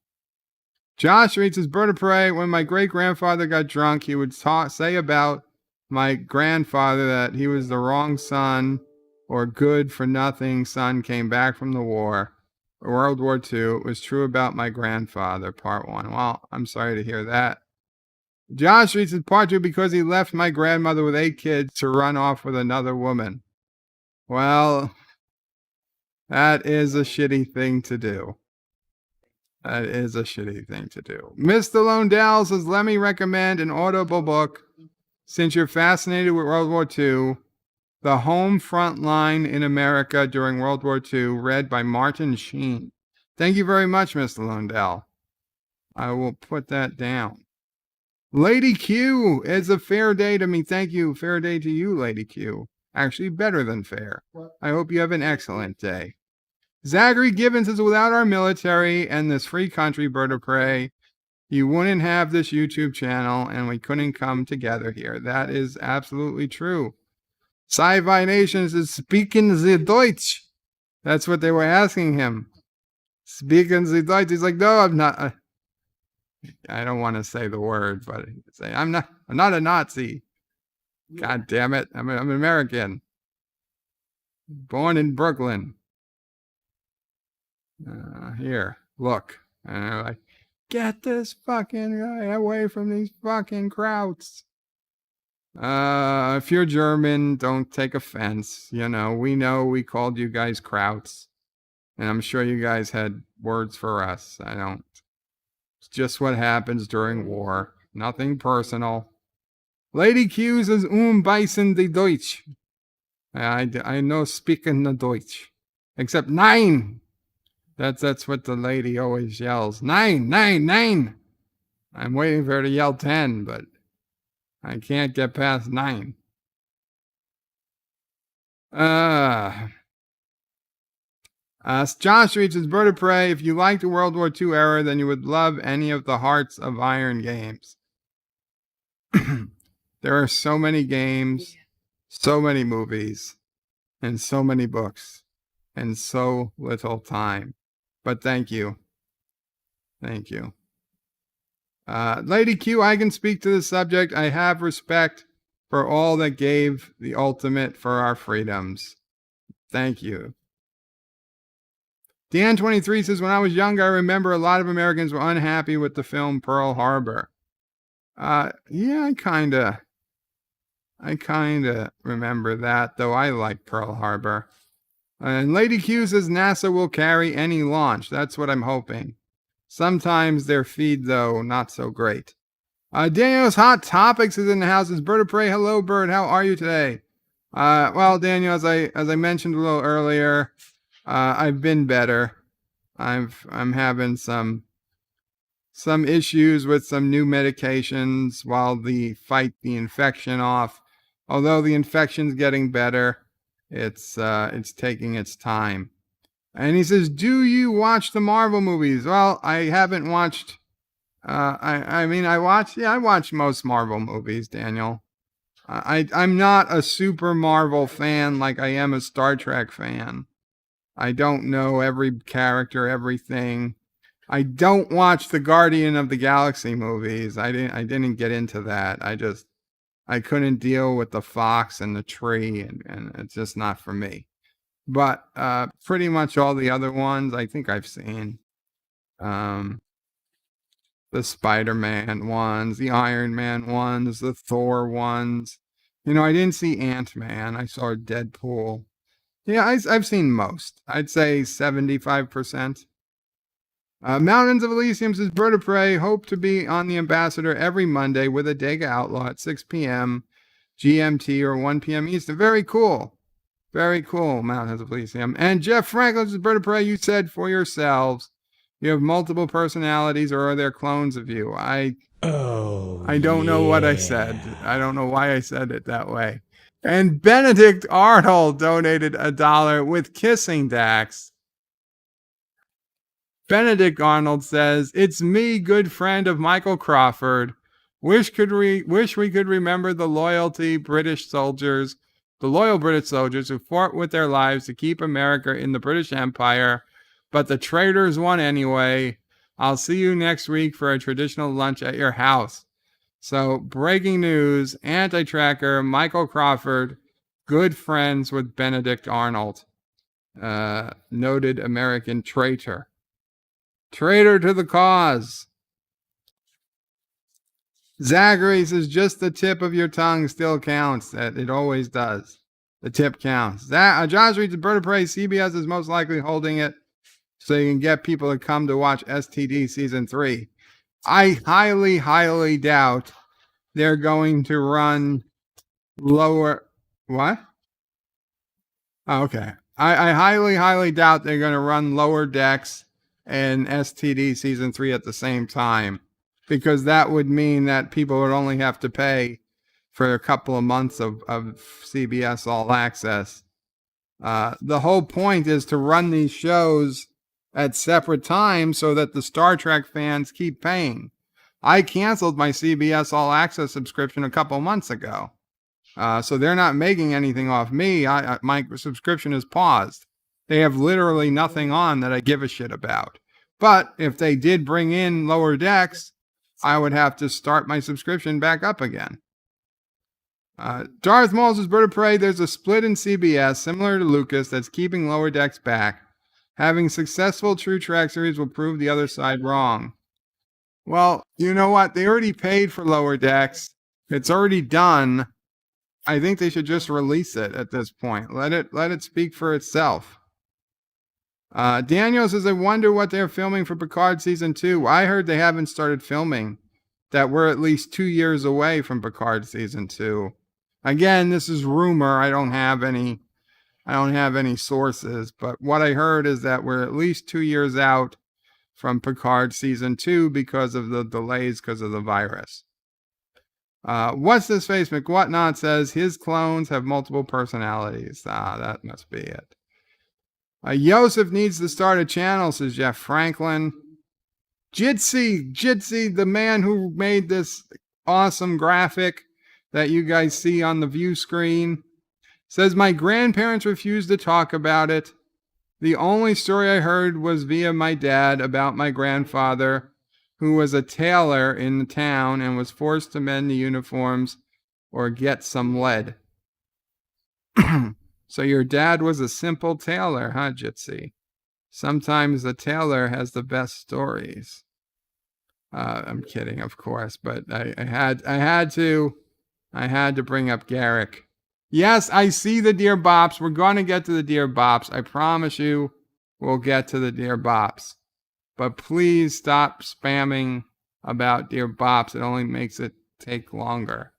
Josh reads his bird of prey. When my great grandfather got drunk, he would say about my grandfather that he was the wrong son or good for nothing son came back from the war, World War II. It was true about my grandfather, part one. Well, I'm sorry to hear that. Josh reads his part two because he left my grandmother with 8 kids to run off with another woman. Well, that is a shitty thing to do. That is a shitty thing to do. Mr. Londell says, let me recommend an audible book. Since you're fascinated with World War II, The Home Front Line in America During World War II, read by Martin Sheen. Thank you very much, Mr. Londell. I will put that down. Lady Q, it's a fair day to me. Thank you. Fair day to you, Lady Q. Actually, better than fair. I hope you have an excellent day. Zachary Gibbons says, without our military and this free country, bird of prey, you wouldn't have this YouTube channel and we couldn't come together here. That is absolutely true. Sci-Fi Nations is speaking the Deutsch. That's what they were asking him. Speaking the Deutsch. He's like, no, I'm not. I don't want to say the word, but say I'm not a Nazi. God damn it. I'm an American. Born in Brooklyn. Here, look. And they're like, get this fucking guy away from these fucking krauts. If you're German, don't take offense. You know we called you guys krauts. And I'm sure you guys had words for us. I don't. It's just what happens during war. Nothing personal. Lady Q says, beißen die Deutsch. I know speaking the Deutsch. Except nein. That's what the lady always yells. Nein, nein, nein. I'm waiting for her to yell 10, but I can't get past 9. Josh reads his bird of prey. If you like the World War II era, then you would love any of the Hearts of Iron games. There are so many games, so many movies, and so many books, and so little time. But thank you. Thank you. Lady Q, I can speak to the subject. I have respect for all that gave the ultimate for our freedoms. Thank you. Dan23 says, when I was younger, I remember a lot of Americans were unhappy with the film Pearl Harbor. Yeah, I kinda remember that, though I like Pearl Harbor. And Lady Q says NASA will carry any launch. That's what I'm hoping. Sometimes their feed, though, not so great. Daniel's Hot Topics is in the house. It's Bird of Prey. Hello, Bird. How are you today? Well, Daniel, as I mentioned a little earlier, I've been better. I'm having some issues with some new medications while fight the infection off. Although the infection's getting better, it's taking its time. And he says, do you watch the Marvel movies? Well, I haven't watched, I watch most Marvel movies, Daniel. I'm not a super Marvel fan like I am a Star Trek fan. I don't know every character, everything. I don't watch the Guardian of the Galaxy movies. I didn't get into that. I couldn't deal with the fox and the tree, and it's just not for me. But pretty much all the other ones I think I've seen. The Spider-Man ones, the Iron Man ones, the Thor ones. I didn't see Ant-Man. I saw Deadpool. Yeah, I've seen most. I'd say 75%. Mountains of Elysium says, Bird of Prey, hope to be on the Ambassador every Monday with a Dega Outlaw at 6 p.m. GMT or 1 p.m. Eastern. Very cool. Very cool, Mountains of Elysium. And Jeff Franklin says, Bird of Prey, you said for yourselves, you have multiple personalities, or are there clones of you? I don't know what I said. I don't know why I said it that way. And Benedict Arnold donated $1 with kissing Dax. Benedict Arnold says, it's me, good friend of Michael Crawford. Wish we could remember the loyalty British soldiers the loyal British soldiers who fought with their lives to keep America in the British Empire, but the traitors won anyway. I'll see you next week for a traditional lunch at your house. So, breaking news, anti-tracker Michael Crawford, good friends with Benedict Arnold, noted American traitor. Traitor to the cause. Zachary says, just the tip of your tongue still counts. It always does. The tip counts. Josh reads the Bird of Prey. CBS is most likely holding it so you can get people to come to watch STD Season 3. I highly, highly doubt they're going to run lower... What? Oh, okay. I highly, highly doubt they're going to run Lower Decks and STD Season 3 at the same time, because that would mean that people would only have to pay for a couple of months of CBS All Access. The whole point is to run these shows at separate times so that the Star Trek fans keep paying. I canceled my CBS All Access subscription a couple months ago. So they're not making anything off me. My subscription is paused. They have literally nothing on that I give a shit about. But if they did bring in Lower Decks, I would have to start my subscription back up again. Darth Maul's Bird of Prey. There's a split in CBS, similar to Lucas, that's keeping Lower Decks back. Having successful True Track series will prove the other side wrong. Well, you know what? They already paid for Lower Decks. It's already done. I think they should just release it at this point. Let it speak for itself. Daniel says, I wonder what they're filming for Picard Season 2. I heard they haven't started filming, that we're at least 2 years away from Picard Season 2. Again, this is rumor. I don't have any sources, but what I heard is that we're at least 2 years out from Picard Season 2 because of the delays because of the virus. What's this face? McWhatnot says his clones have multiple personalities. That must be it. Yosef needs to start a channel, says Jeff Franklin. Jitsi, the man who made this awesome graphic that you guys see on the view screen, says my grandparents refused to talk about it. The only story I heard was via my dad about my grandfather, who was a tailor in the town and was forced to mend the uniforms or get some lead. So your dad was a simple tailor, huh, Jitsi? Sometimes the tailor has the best stories. I'm kidding, of course, but I had to bring up Garrick. Yes, I see the Dear Bops. We're going to get to the Dear Bops. I promise you we'll get to the Dear Bops. But please stop spamming about Dear Bops. It only makes it take longer.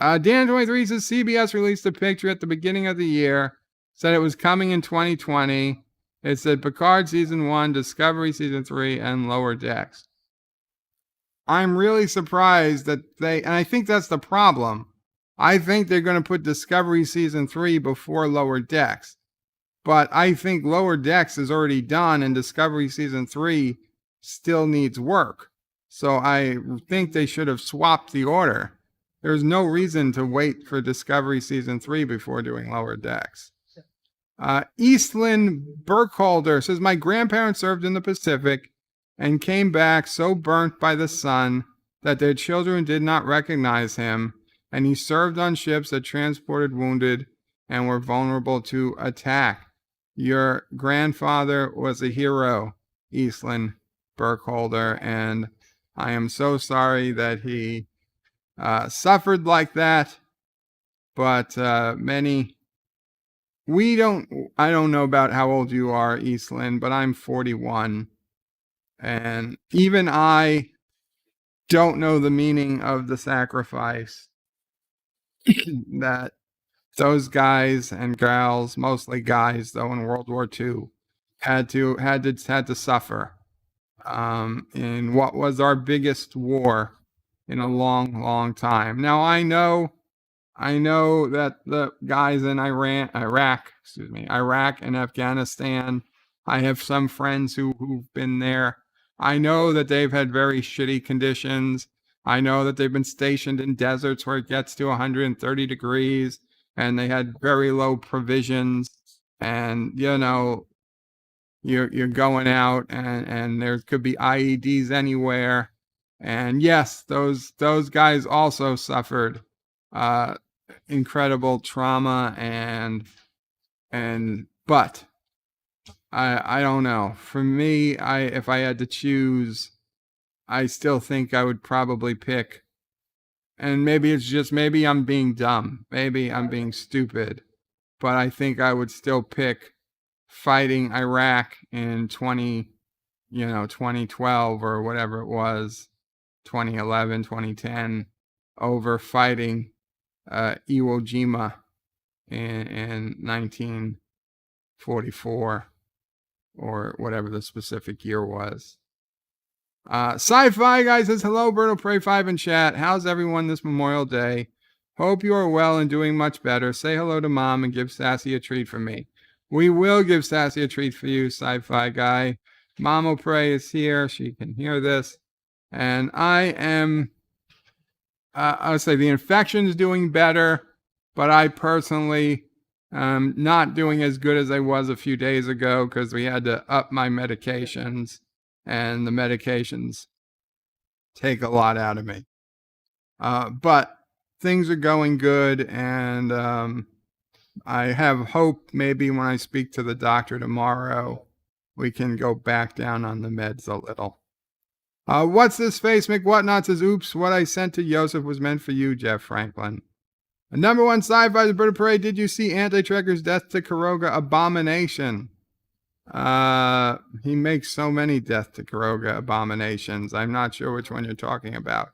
Dan23 says CBS released a picture at the beginning of the year, said it was coming in 2020. It said Picard Season 1, Discovery Season 3, and Lower Decks. I'm really surprised that and I think that's the problem. I think they're going to put Discovery Season 3 before Lower Decks. But I think Lower Decks is already done and Discovery Season 3 still needs work. So I think they should have swapped the order. There's no reason to wait for Discovery Season 3 before doing Lower Decks. Eastland Burkholder says, my grandparents served in the Pacific and came back so burnt by the sun that their children did not recognize him, and he served on ships that transported wounded and were vulnerable to attack. Your grandfather was a hero, Eastland Burkholder, and I am so sorry that he suffered like that. But I don't know about how old you are, Eastland, but I'm 41. And even I don't know the meaning of the sacrifice that those guys and gals, mostly guys though, in World War II, had to suffer in what was our biggest war in a long, long time. Now I know that the guys in Iraq and Afghanistan, I have some friends who've been there. I know that they've had very shitty conditions. I know that they've been stationed in deserts where it gets to 130 degrees and they had very low provisions. And, you know, you're going out and there could be IEDs anywhere. And yes, those guys also suffered incredible trauma but I don't know. For me, if I had to choose, I still think I would probably pick, and maybe I'm being dumb, maybe I'm being stupid, but I think I would still pick fighting Iraq in 2012 or whatever it was, 2011, 2010, over fighting Iwo Jima in 1944 or whatever the specific year was. Sci-Fi Guy says, hello, Berto Pray 5 in chat. How's everyone this Memorial Day? Hope you are well and doing much better. Say hello to Mom and give Sassy a treat for me. We will give Sassy a treat for you, Sci-Fi Guy. Mama Pray is here. She can hear this. And I am, I'll say the infection's doing better, but I personally am not doing as good as I was a few days ago because we had to up my medications, and the medications take a lot out of me. But things are going good, and I have hope maybe when I speak to the doctor tomorrow, we can go back down on the meds a little. What's this face? McWhatnot says, oops, what I sent to Joseph was meant for you, Jeff Franklin. Number one sci-fi, the Bird of Prey. Did you see Anti-Trekker's Death to Kuroga abomination? He makes so many Death to Kuroga abominations. I'm not sure which one you're talking about.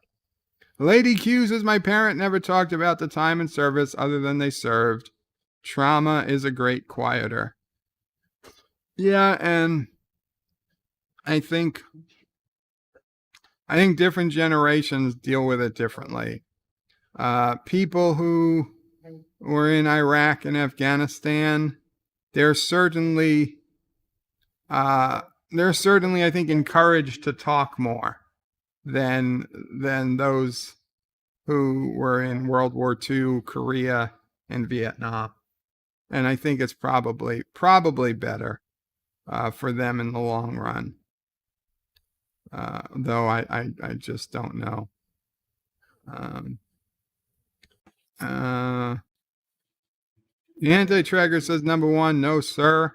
Lady Q says, my parent never talked about the time in service other than they served. Trauma is a great quieter. Yeah, and I think different generations deal with it differently. People who were in Iraq and Afghanistan, they're certainly, I think, encouraged to talk more than those who were in World War II, Korea, and Vietnam. And I think it's probably better for them in the long run. Though I just don't know. The Anti-Tracker says, number one, no, sir.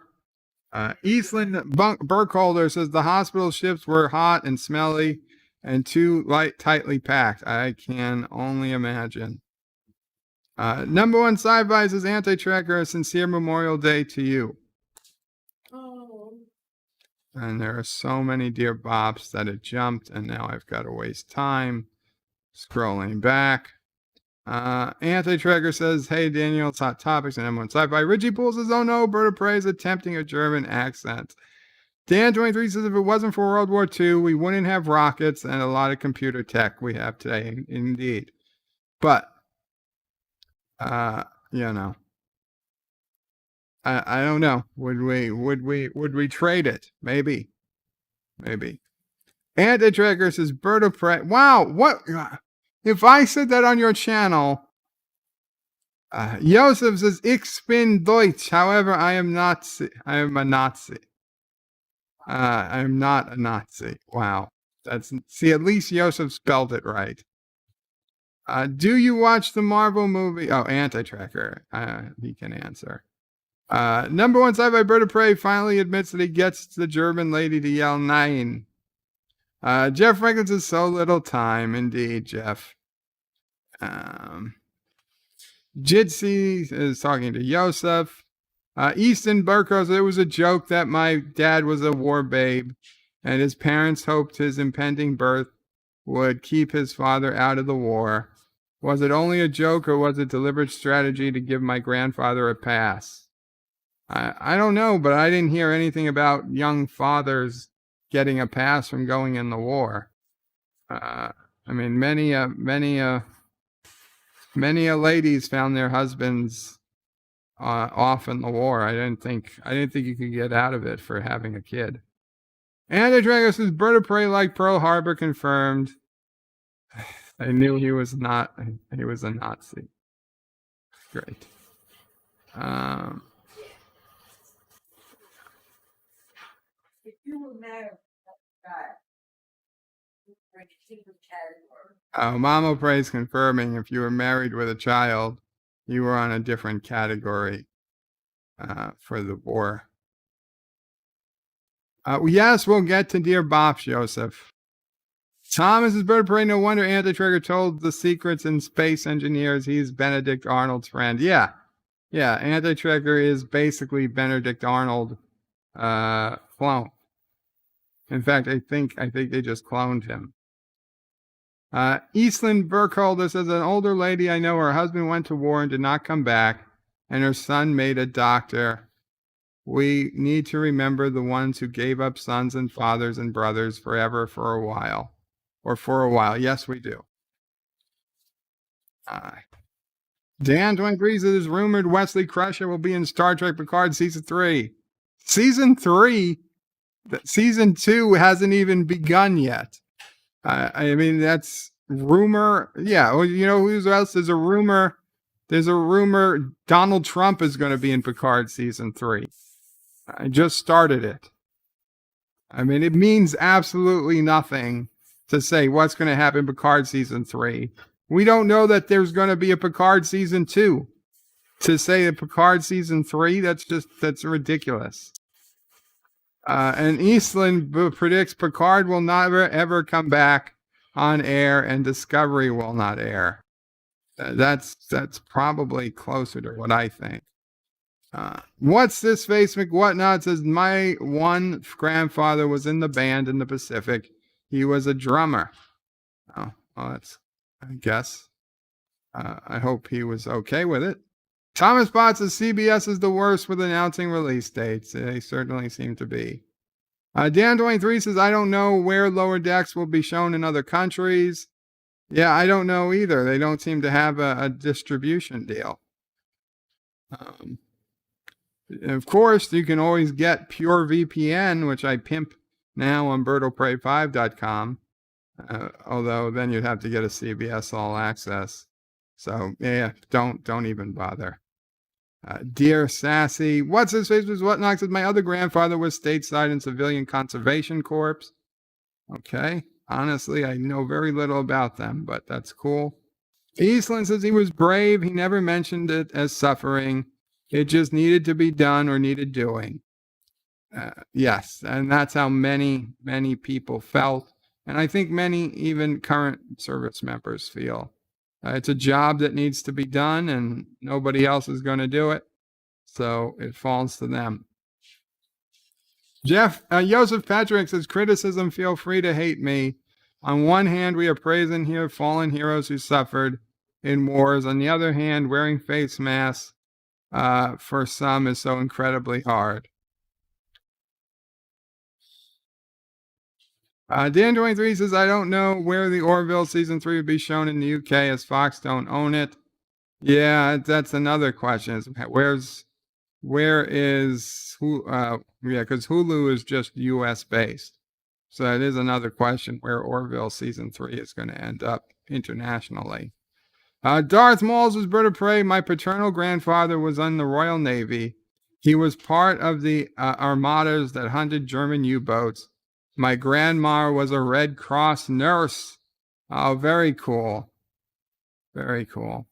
Eastland Burkholder says, the hospital ships were hot and smelly and too tightly packed. I can only imagine. Number one sci-fi says, Anti-Tracker, a sincere Memorial Day to you. Oh. And there are so many dear bops that it jumped, and now I've got to waste time scrolling back. Anti-Tracker says, hey, Daniel, it's Hot Topics and M1 Sci-Fi. Richie Pool says, oh no, Bird of Prey is attempting a German accent. Dan23 says, if it wasn't for World War II, we wouldn't have rockets and a lot of computer tech we have today, indeed. But, you know, I don't know. Would we trade it? Maybe. Anti-Tracker says, Bird of Prey. Wow, what? If I said that on your channel, Joseph says, Ich bin Deutsch. However, I am Nazi. I am a Nazi. I'm not a Nazi. Wow. At least Joseph spelled it right. Do you watch the Marvel movie? Oh, Anti-Tracker. He can answer. Number one sci-fi, Bird of Prey finally admits that he gets the German lady to yell nine. Jeff Franklin says, so little time. Indeed, Jeff. Jitsi is talking to Yosef. Easton Burkos, it was a joke that my dad was a war babe, and his parents hoped his impending birth would keep his father out of the war. Was it only a joke, or was it deliberate strategy to give my grandfather a pass? I don't know, but I didn't hear anything about young fathers getting a pass from going in the war. I mean, many ladies found their husbands off in the war. I didn't think you could get out of it for having a kid. And the Dragon says, Bird of Prey like Pearl Harbor confirmed. I knew he was not. He was a Nazi. Great. If you were married, God, you were in a single category. Mama Praise confirming if you were married with a child, you were on a different category for the war. Yes, we'll get to Dear Bops, Joseph. Thomas's Bird of Prey, no wonder Anti-Trigger told the secrets in Space Engineers he's Benedict Arnold's friend. Yeah, Anti-Trigger is basically Benedict Arnold clone. In fact, I think they just cloned him. Eastland Burkholder says, an older lady I know, her husband went to war and did not come back, and her son made a doctor. We need to remember the ones who gave up sons and fathers and brothers forever for a while. Yes, we do. Dan 23 says, it's rumored Wesley Crusher will be in Star Trek Picard Season 3. Season 3? Season 2 hasn't even begun yet. I mean, that's rumor. Yeah, well, you know who else? There's a rumor Donald Trump is going to be in Picard Season 3. I just started it. I mean, it means absolutely nothing to say what's going to happen in Picard Season 3. We don't know that there's going to be a Picard Season 2. To say a Picard Season 3, that's ridiculous. And Eastland predicts Picard will never ever come back on air and Discovery will not air. That's probably closer to what I think. What's this face McWhatnot says, my one grandfather was in the band in the Pacific. He was a drummer. Oh, well, that's, I guess. I hope he was okay with it. Thomas Bott says CBS is the worst with announcing release dates. They certainly seem to be. Dan 23 says, I don't know where Lower Decks will be shown in other countries. Yeah, I don't know either. They don't seem to have a distribution deal. Of course, you can always get Pure VPN, which I pimp now on birdofprey5.com. Although then you'd have to get a CBS All Access. So yeah, don't even bother. Dear Sassy, what's his face was what knocks? My other grandfather was stateside in Civilian Conservation Corps. Okay, honestly, I know very little about them, but that's cool. Eastland says he was brave. He never mentioned it as suffering. It just needed to be done or needed doing. Yes, and that's how many people felt. And I think many even current service members feel. It's a job that needs to be done and nobody else is going to do it. So it falls to them. Joseph Patrick says, criticism, feel free to hate me. On one hand, we are praising here fallen heroes who suffered in wars. On the other hand, wearing face masks for some is so incredibly hard. Dan 23 says, I don't know where the Orville season 3 would be shown in the UK as Fox don't own it. Yeah, that's another question. Because Hulu is just US based. So that is another question where Orville season 3 is going to end up internationally. Darth Maul's was Bird of Prey. My paternal grandfather was in the Royal Navy. He was part of the armadas that hunted German U-boats. My grandma was a Red Cross nurse. Oh, very cool. Very cool.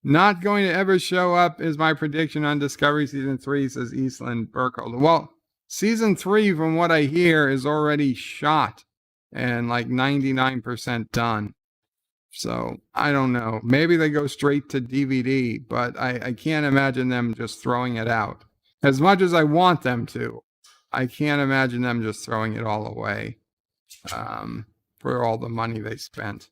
Not going to ever show up is my prediction on Discovery Season 3, says Eastland Burkholder. Well, Season 3, from what I hear, is already shot and like 99% done. So, I don't know. Maybe they go straight to DVD, but I can't imagine them just throwing it out. As much as I want them to, I can't imagine them just throwing it all away for all the money they spent.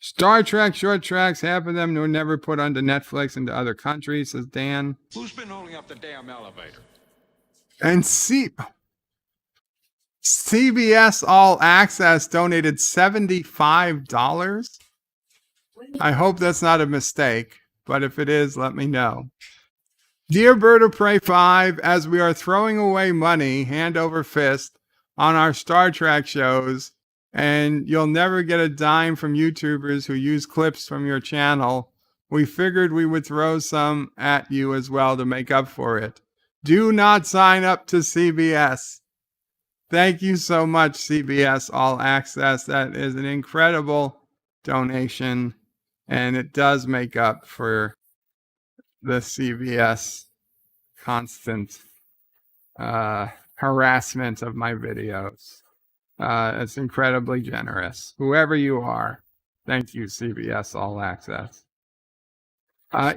Star Trek short tracks, half of them were never put onto Netflix into other countries, says Dan. Who's been holding up the damn elevator? And CBS All Access donated $75. I hope that's not a mistake, but if it is, let me know. Dear Bird of Prey 5, as we are throwing away money hand over fist on our Star Trek shows and you'll never get a dime from YouTubers who use clips from your channel. We figured we would throw some at you as well to make up for it. Do not sign up to CBS. Thank you so much, CBS All Access. That is an incredible donation, and it does make up for the CBS constant harassment of my videos. It's incredibly generous. Whoever you are, thank you, CBS All Access.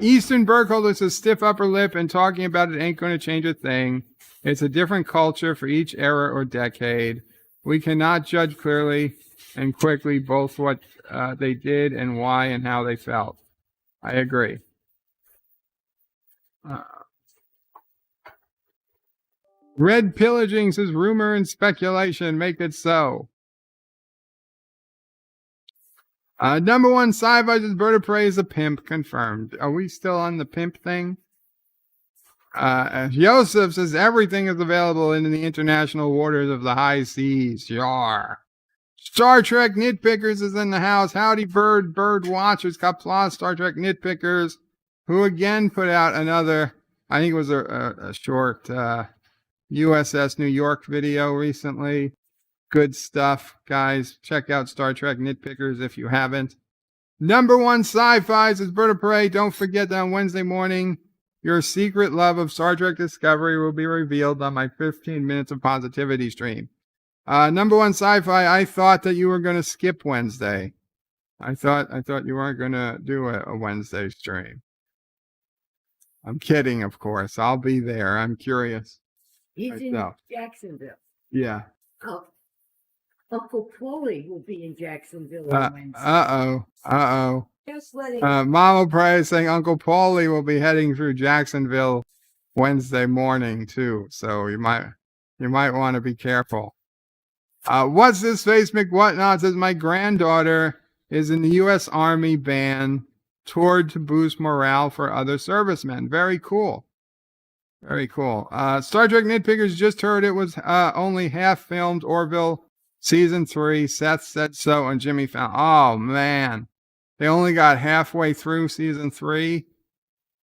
Eastern Burkholder says stiff upper lip and talking about it ain't going to change a thing. It's a different culture for each era or decade. We cannot judge clearly and quickly both what they did and why and how they felt. I agree. Red Pillaging says rumor and speculation make it so. Number one, sci-fi says Bird of Prey is a pimp. Confirmed. Are we still on the pimp thing? Joseph says everything is available in the international waters of the high seas. Yar. Star Trek Nitpickers is in the house. Howdy, bird watchers. Qapla Star Trek Nitpickers, who again put out another, I think it was a short USS New York video recently. Good stuff, guys. Check out Star Trek Nitpickers if you haven't. Number one sci-fi is Bird of Prey. Don't forget that on Wednesday morning, your secret love of Star Trek Discovery will be revealed on my 15 Minutes of Positivity stream. Number one sci-fi, I thought that you were going to skip Wednesday. I thought you weren't going to do a Wednesday stream. I'm kidding, of course. I'll be there. I'm curious. He's in Myself. Jacksonville. Yeah. Oh, Uncle Paulie will be in Jacksonville on Wednesday. Uh-oh. Just letting Mama Pray saying Uncle Paulie will be heading through Jacksonville Wednesday morning too, so you might want to be careful. What's this face McWhatnot says my granddaughter is in the U.S. Army band, toured to boost morale for other servicemen. Very cool. Very cool. Star Trek Nitpickers just heard it was only half filmed. Orville season 3. Seth said so, and Jimmy found. Oh man, they only got halfway through season 3.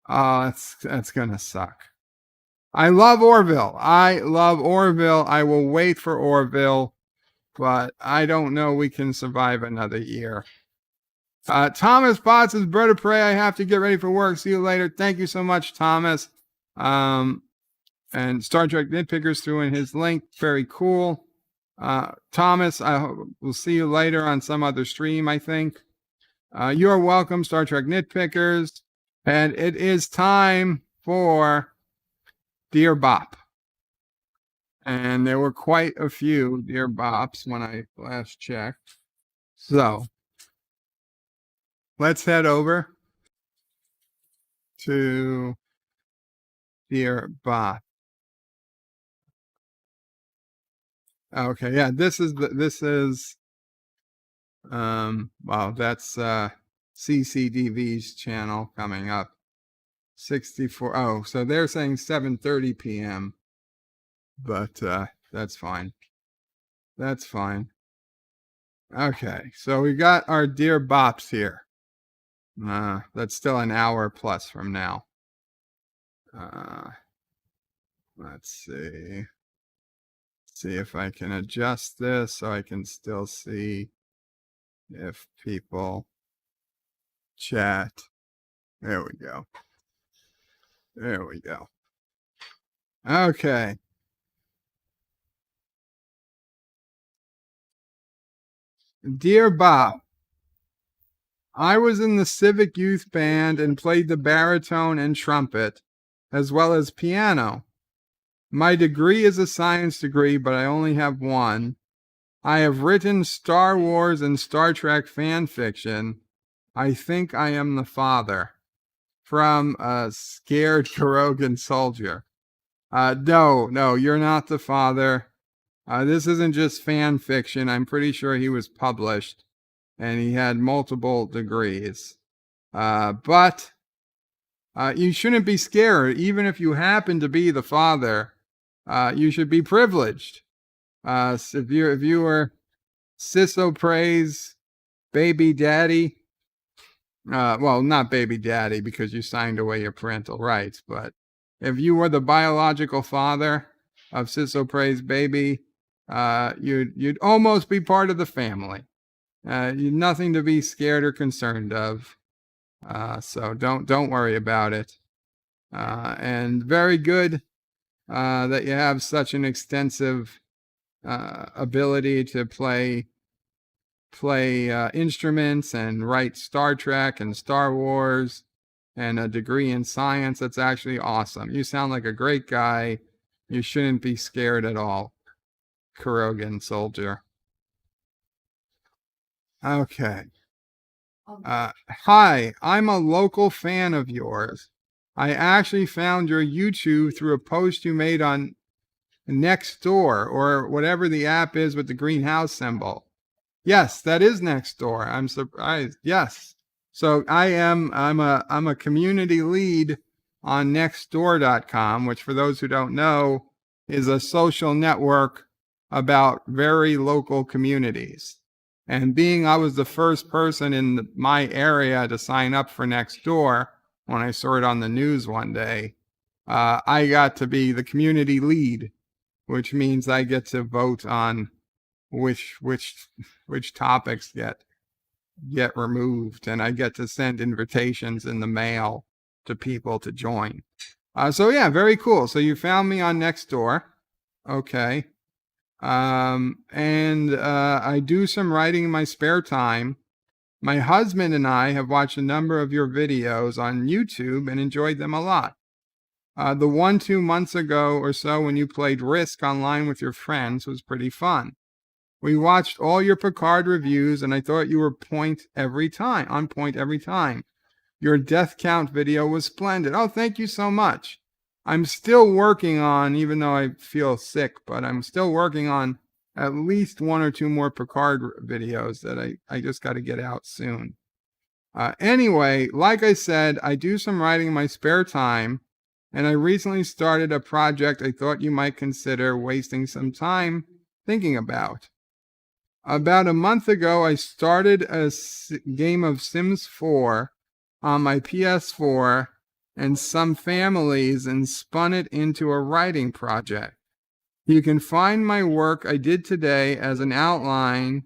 Oh, that's gonna suck. I love Orville. I will wait for Orville, but I don't know we can survive another year. Thomas Potts says, Bird of Prey, I have to get ready for work. See you later. Thank you so much, Thomas. And Star Trek Nitpickers threw in his link. Very cool. Thomas, I will see you later on some other stream, I think. You're welcome, Star Trek Nitpickers. And it is time for Dear Bop. And there were quite a few Dear Bops when I last checked. So let's head over to Dear Bop. Okay, yeah, this is well, that's CCDV's channel coming up. 64. Oh, so they're saying 7:30 p.m. But that's fine. That's fine. Okay, so we got our Dear Bops here. That's still an hour plus from now. Let's see. See if I can adjust this so I can still see if people chat. There we go. There we go. Okay. Dear Bob, I was in the civic youth band and played the baritone and trumpet, as well as piano. My degree is a science degree, but I only have one. I have written Star Wars and Star Trek fan fiction. I think I am the father. From a scared Kurogan soldier. No, you're not the father. This isn't just fan fiction. I'm pretty sure he was published and he had multiple degrees. But you shouldn't be scared. Even if you happen to be the father, you should be privileged. If you were Sisso Praise, baby daddy. Well, not baby daddy because you signed away your parental rights, but if you were the biological father of Sisso Praise baby, you'd almost be part of the family. You'd nothing to be scared or concerned of. So don't worry about it. And very good that you have such an extensive ability to play instruments and write Star Trek and Star Wars and a degree in science. That's actually awesome. You sound like a great guy. You shouldn't be scared at all. Kurogan soldier. Okay. Hi, I'm a local fan of yours. I actually found your YouTube through a post you made on Nextdoor or whatever the app is with the greenhouse symbol. Yes, that is Nextdoor. I'm surprised. Yes. So I'm a community lead on nextdoor.com, which for those who don't know is a social network about very local communities. And being I was the first person in my area to sign up for Nextdoor when I saw it on the news one day, I got to be the community lead, which means I get to vote on which topics get removed, and I get to send invitations in the mail to people to join. So yeah, very cool. So you found me on Nextdoor. Okay. And I do some writing in my spare time. My husband and I have watched a number of your videos on YouTube and enjoyed them a lot. The one 2 months ago or so when you played Risk online with your friends was pretty fun. We watched all your Picard reviews and I thought you were on point every time. Your death count video was splendid. Oh, thank you so much. I'm still working on, even though I feel sick, but I'm still working on at least 1 or 2 more Picard videos that I just got to get out soon. Anyway, like I said, I do some writing in my spare time, and I recently started a project I thought you might consider wasting some time thinking about. About a month ago, I started a game of Sims 4 on my PS4 and some families and spun it into a writing project. You can find my work I did today as an outline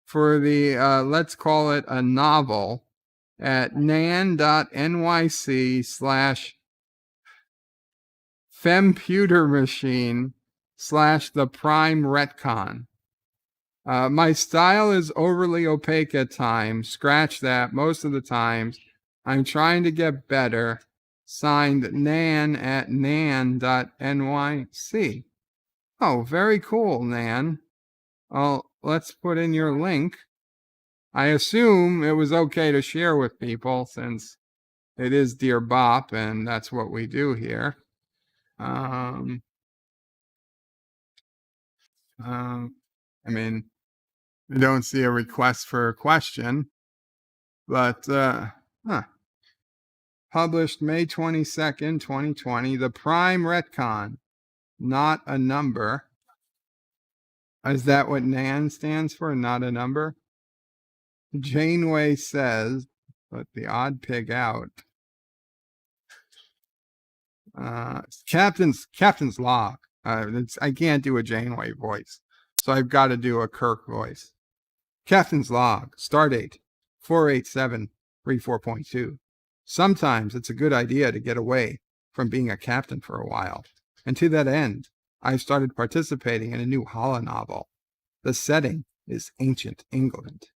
for the, let's call it a novel, at nan.nyc/femputermachine/the prime retcon. My style is overly opaque at times. Scratch that. Most of the times, I'm trying to get better. Signed, Nan at nan.nyc. Oh, very cool, Nan. Well, let's put in your link. I assume it was okay to share with people since it is Dear Bop, and that's what we do here. I mean, I don't see a request for a question, but published May 22nd, 2020, the prime retcon, not a number. Is that what NAN stands for, not a number? Janeway says, let the odd pig out. Captain's log. I can't do a Janeway voice, so I've got to do a Kirk voice. Captain's log, stardate 48734.2. Sometimes it's a good idea to get away from being a captain for a while. And to that end, I've started participating in a new holonovel. The setting is ancient England.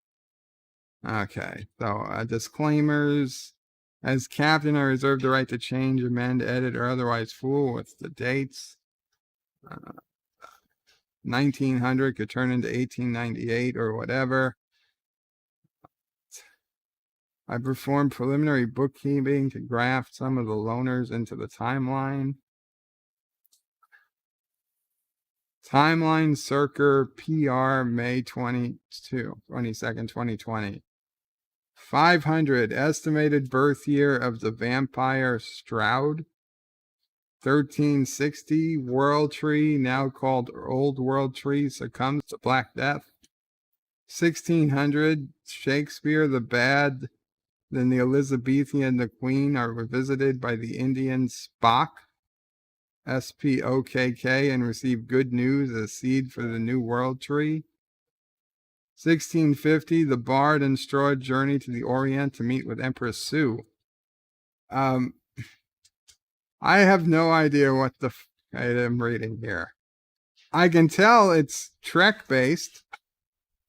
Okay, so disclaimers. As captain, I reserve the right to change, amend, edit, or otherwise fool with the dates. 1900 could turn into 1898 or whatever. I performed preliminary bookkeeping to graft some of the loaners into the timeline. Timeline Circer PR May 22nd, 2020. 500 estimated birth year of the vampire Stroud. 1360 World Tree, now called Old World Tree, succumbs to Black Death. 1600, Shakespeare, the Bad, then the Elizabethan, the Queen are revisited by the Indian Spock, Spookk, and receive good news as seed for the New World Tree. 1650, the Bard and Strahd journey to the Orient to meet with Empress Sue. I have no idea what the I am reading here. I can tell it's Trek based,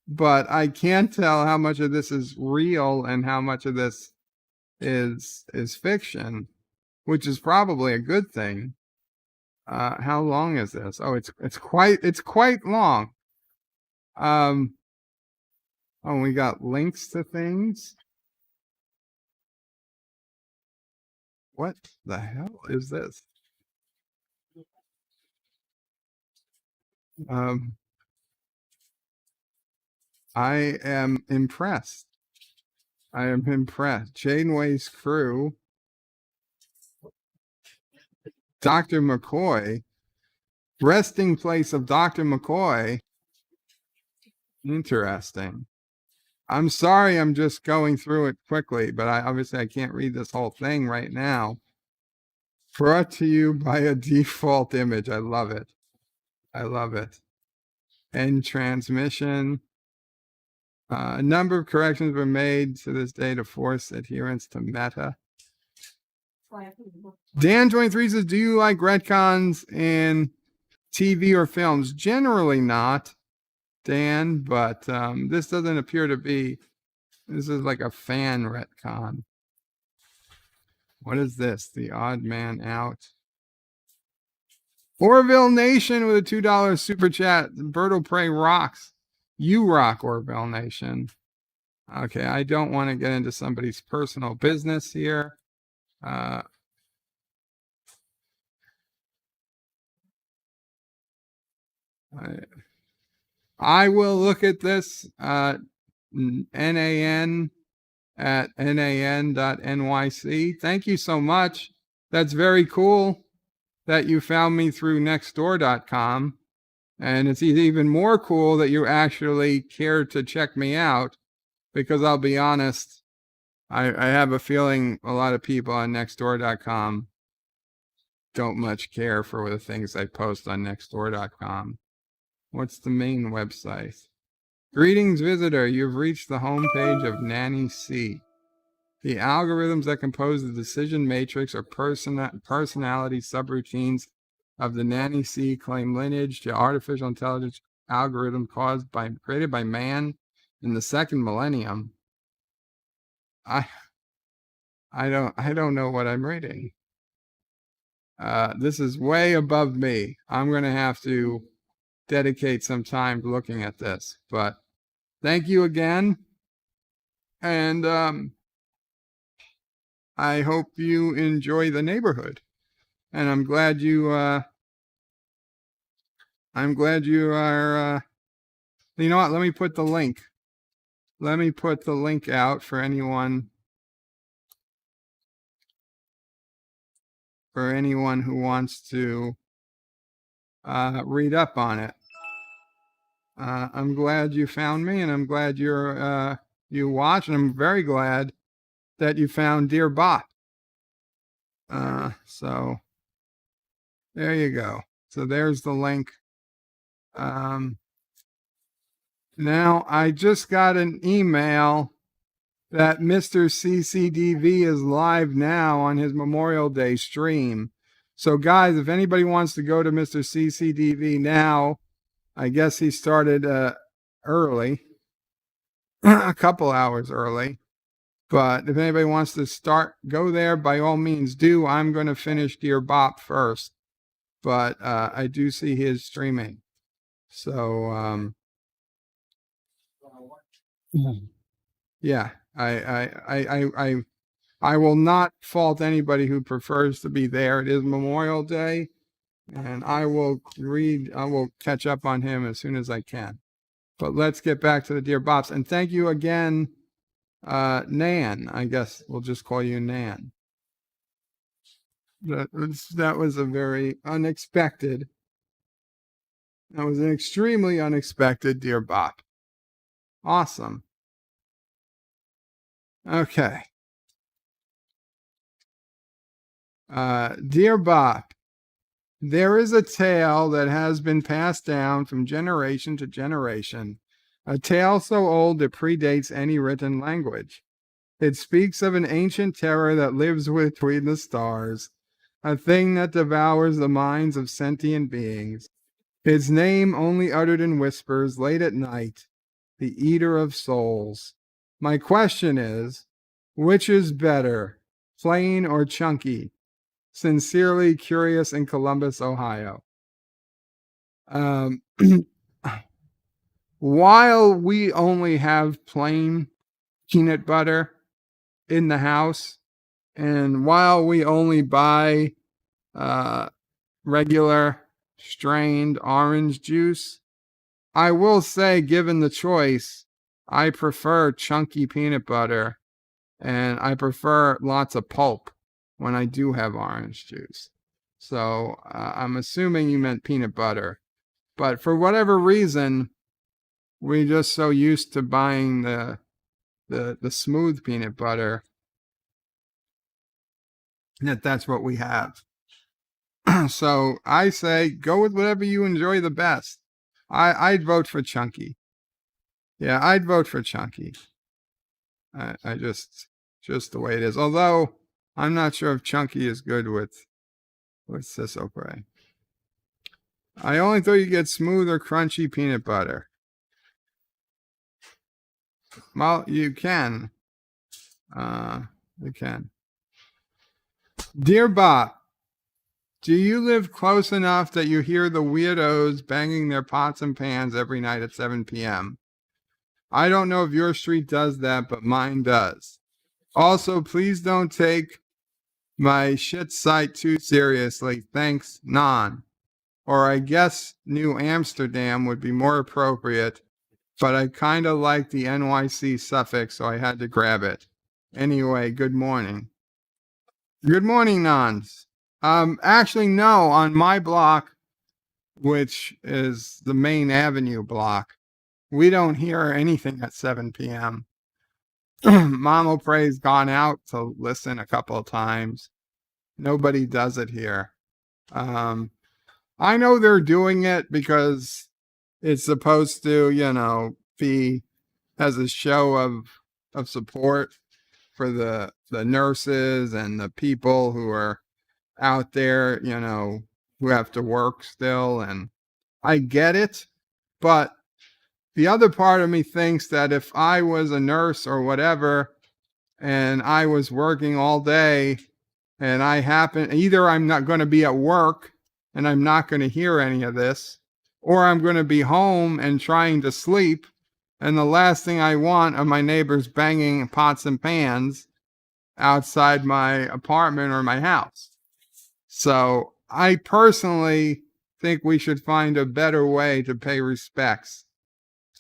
but I can't tell how much of this is real and how much of this is fiction, which is probably a good thing. How long is this? Oh, it's quite long. Oh, we got links to things. What the hell is this? I am impressed. I am impressed. Janeway's crew. Dr. McCoy. Resting place of Dr. McCoy. Interesting. I'm sorry I'm just going through it quickly, but obviously I can't read this whole thing right now. Brought to you by a default image. I love it. I love it. End transmission. A number of corrections were made to this day to force adherence to meta. Dan23 says, do you like retcons in TV or films? Generally not, Dan, but this doesn't appear to be. This is like a fan retcon. What is this? The odd man out. Orville Nation with a $2 super chat. Berto Prey rocks. You rock, Orville Nation. Okay, I don't want to get into somebody's personal business here. I will look at this. NAN at nan.nyc. Thank you so much. That's very cool that you found me through nextdoor.com. And it's even more cool that you actually care to check me out, because I'll be honest, I have a feeling a lot of people on nextdoor.com don't much care for the things I post on nextdoor.com. What's the main website? Greetings, visitor. You've reached the homepage of Nanny C. The algorithms that compose the decision matrix or personality subroutines of the Nanny C claim lineage to artificial intelligence algorithm created by man in the second millennium. I don't know what I'm reading. This is way above me. I'm going to have to dedicate some time looking at this, but thank you again. And I hope you enjoy the neighborhood. And I'm glad you are, you know what? Let me put the link. Let me put the link out for anyone who wants to read up on it. I'm glad you found me, and I'm glad you watched, and I'm very glad that you found Dear Bot. So there you go. So there's the link. Now I just got an email that Mr. CCDV is live now on his Memorial Day stream. So guys, if anybody wants to go to Mr. CCDV now, I guess he started early, a couple hours early. But if anybody wants to go there, by all means do. I'm going to finish Dear Bop first. But I do see his streaming. So, yeah, I will not fault anybody who prefers to be there. It is Memorial Day, and I will catch up on him as soon as I can. But let's get back to the Dear Bops. And thank you again, Nan. I guess we'll just call you Nan. That was a very unexpected. That was an extremely unexpected Dear Bop. Awesome. Okay. Dear Bob, there is a tale that has been passed down from generation to generation, a tale so old it predates any written language. It speaks of an ancient terror that lives between the stars, a thing that devours the minds of sentient beings. Its name only uttered in whispers late at night, the eater of souls. My question is, which is better, plain or chunky? Sincerely curious in Columbus, Ohio. Um, while we only have plain peanut butter in the house, and while we only buy regular strained orange juice, I will say, given the choice, I prefer chunky peanut butter and I prefer lots of pulp when I do have orange juice. So I'm assuming you meant peanut butter. But for whatever reason, we're just so used to buying the smooth peanut butter that's what we have. So I say go with whatever you enjoy the best. I'd vote for chunky. Yeah, I'd vote for chunky. I just the way it is. Although I'm not sure if chunky is good with Sisopre. I only thought you get smooth or crunchy peanut butter. Well, you can. You can. Dear Bob, do you live close enough that you hear the weirdos banging their pots and pans every night at 7 p.m.? I don't know if your street does that, but mine does. Also, please don't take my shit site too seriously. Thanks, Non. Or I guess New Amsterdam would be more appropriate, but I kind of like the NYC suffix, so I had to grab it. Anyway, good morning. Good morning, Nons. Actually, no, on my block, which is the main avenue block, we don't hear anything at 7 p.m. Mama Pray's gone out to listen a couple of times. Nobody does it here. I know they're doing it because it's supposed to, be as a show of support for the nurses and the people who are out there, who have to work still. And I get it, but the other part of me thinks that if I was a nurse or whatever, and I was working all day and either I'm not going to be at work and I'm not going to hear any of this, or I'm going to be home and trying to sleep. And the last thing I want are my neighbors banging pots and pans outside my apartment or my house. So I personally think we should find a better way to pay respects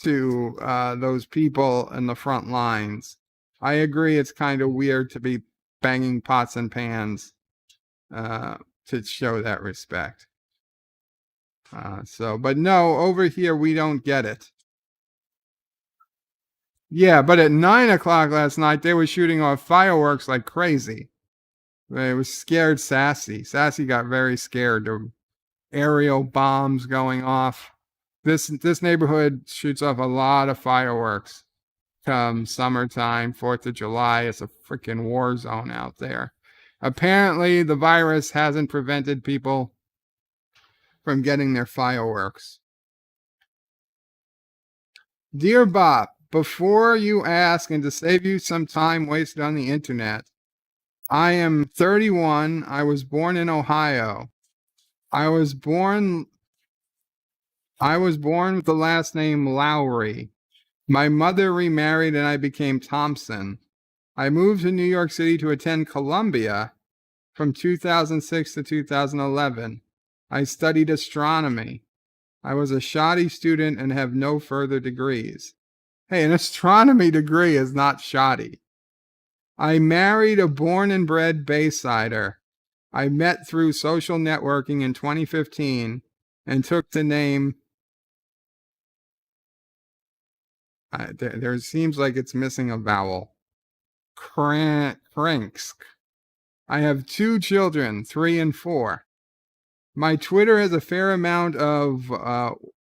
to those people in the front lines. I agree it's kind of weird to be banging pots and pans to show that respect. But no, over here we don't get it. Yeah, but at 9 o'clock last night, they were shooting off fireworks like crazy. It was scared Sassy. Sassy got very scared. There were aerial bombs going off. This neighborhood shoots off a lot of fireworks come summertime, 4th of July. It's a freaking war zone out there. Apparently, the virus hasn't prevented people from getting their fireworks. Dear Bob, before you ask and to save you some time wasted on the internet, I am 31. I was born in Ohio. I was born with the last name Lowry. My mother remarried and I became Thompson. I moved to New York City to attend Columbia from 2006 to 2011. I studied astronomy. I was a shoddy student and have no further degrees. Hey, an astronomy degree is not shoddy. I married a born and bred Baysider. I met through social networking in 2015 and took the name There seems like it's missing a vowel. Cranks. I have 2 children, 3 and 4. My Twitter has a fair amount of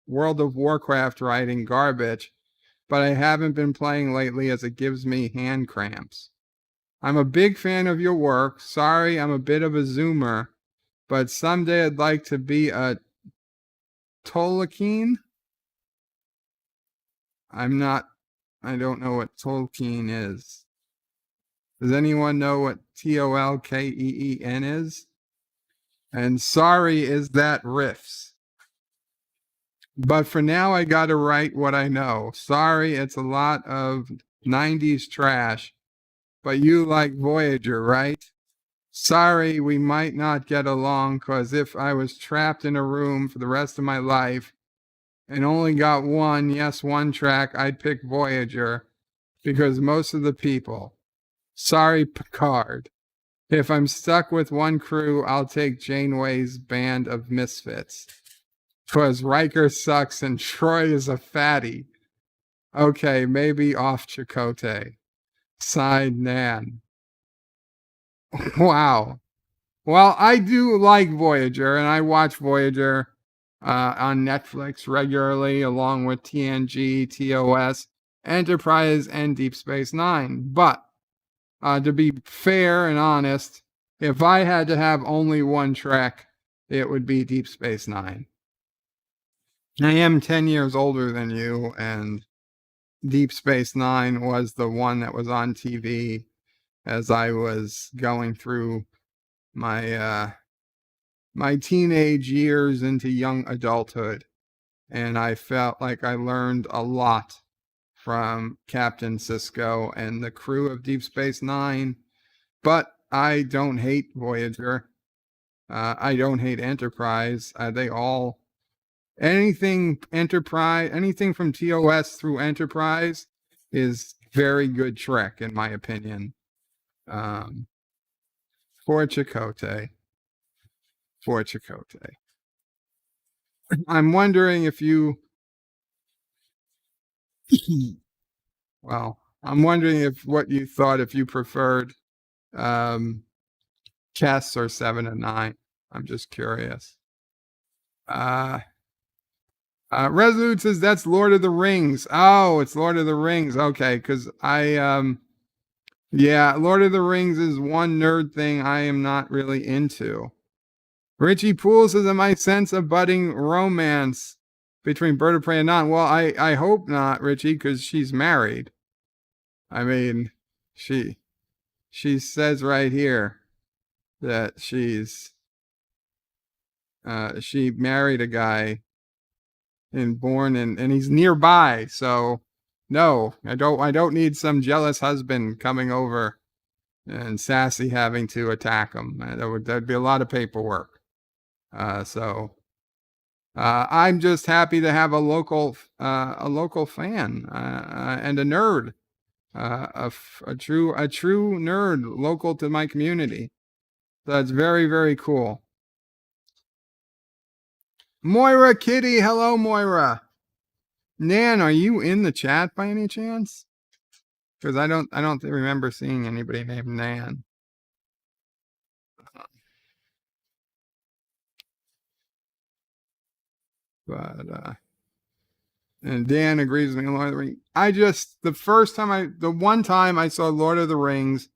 World of Warcraft writing garbage, but I haven't been playing lately as it gives me hand cramps. I'm a big fan of your work. Sorry, I'm a bit of a zoomer, but someday I'd like to be a Tolkien. I don't know what Tolkien is. Does anyone know what Tolkeen is? And sorry is that riffs. But for now, I gotta write what I know. Sorry, it's a lot of 90s trash, but you like Voyager, right? Sorry, we might not get along, cause if I was trapped in a room for the rest of my life and only got one track, I'd pick Voyager, because most of the people. Sorry, Picard. If I'm stuck with one crew, I'll take Janeway's band of misfits. 'Twas Riker sucks and Troy is a fatty. Okay, maybe off Chakotay. Signed, Nan. Wow. Well, I do like Voyager, and I watch Voyager on Netflix regularly, along with TNG, TOS, Enterprise, and Deep Space Nine. But to be fair and honest, if I had to have only one Trek, it would be Deep Space Nine. I am 10 years older than you, and Deep Space Nine was the one that was on TV as I was going through my my teenage years into young adulthood, and I felt like I learned a lot from Captain Sisko and the crew of Deep Space Nine. But I don't hate Voyager. I don't hate Enterprise. They all anything Enterprise, anything from TOS through Enterprise is very good Trek in my opinion. For Chakotay. I'm wondering if you well, I'm wondering if what you thought if you preferred Chess or 7 and 9. I'm just curious. Resolute says that's Lord of the Rings. Oh, it's Lord of the Rings. Okay, because yeah, Lord of the Rings is one nerd thing I am not really into. Richie Poole says, "Am I sense a budding romance between Bird of Prey and Nan?" Well, I hope not, Richie, because she's married. I mean, she says right here that she married a guy and he's nearby. So no, I don't need some jealous husband coming over and Sassy having to attack him. That'd be a lot of paperwork. So I'm just happy to have a local fan and a nerd, a true nerd local to my community. That's very, very cool. Moira Kitty, hello Moira. Nan, are you in the chat by any chance? Because I don't remember seeing anybody named Nan. But and Dan agrees with me on Lord of the Rings. The one time I saw Lord of the Rings,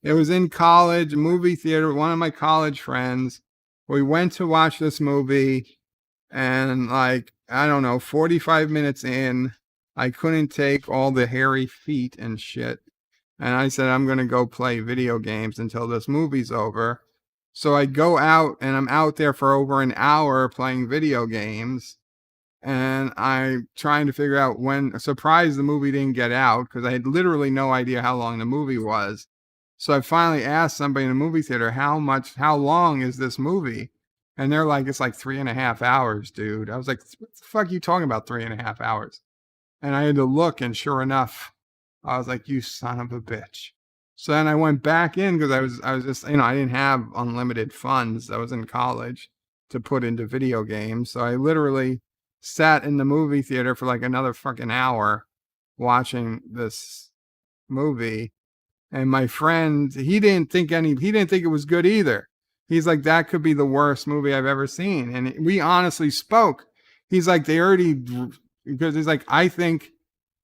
it was in college, movie theater with one of my college friends. We went to watch this movie, and like, I don't know, 45 minutes in, I couldn't take all the hairy feet and shit. And I said, I'm going to go play video games until this movie's over. So I go out, and I'm out there for over an hour playing video games. And I'm trying to figure out surprised the movie didn't get out, because I had literally no idea how long the movie was. So I finally asked somebody in the movie theater, how long is this movie? And they're like, it's like 3.5 hours, dude. I was like, what the fuck are you talking about, 3.5 hours? And I had to look, and sure enough, I was like, you son of a bitch. So then I went back in, because I was just, I didn't have unlimited funds. I was in college to put into video games. So I literally sat in the movie theater for like another fucking hour watching this movie. And my friend, he didn't think it was good either. He's like, that could be the worst movie I've ever seen. And we honestly spoke. He's like, because he's like, I think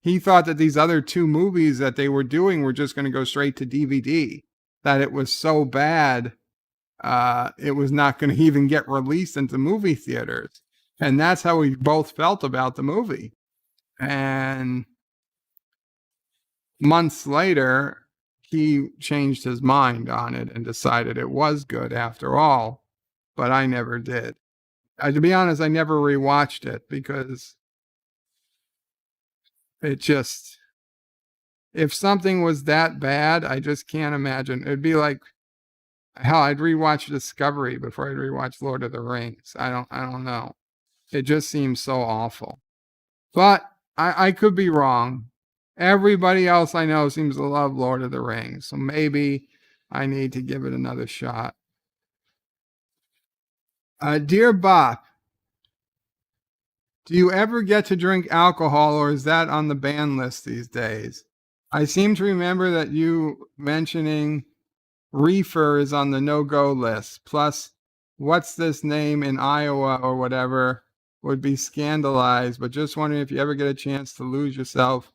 he thought that these other two movies that they were doing were just going to go straight to DVD, that it was so bad, it was not going to even get released into movie theaters. And that's how we both felt about the movie. And months later, he changed his mind on it and decided it was good after all, but I never did. To be honest, I never rewatched it because it just, if something was that bad, I just can't imagine. It'd be like, hell, I'd rewatch Discovery before I'd rewatch Lord of the Rings. I don't know. It just seems so awful. But I could be wrong. Everybody else I know seems to love Lord of the Rings, so maybe I need to give it another shot. Dear Bop, do you ever get to drink alcohol, or is that on the ban list these days? I seem to remember that you mentioning reefer is on the no-go list. Plus, what's this name in Iowa or whatever would be scandalized, but just wondering if you ever get a chance to lose yourself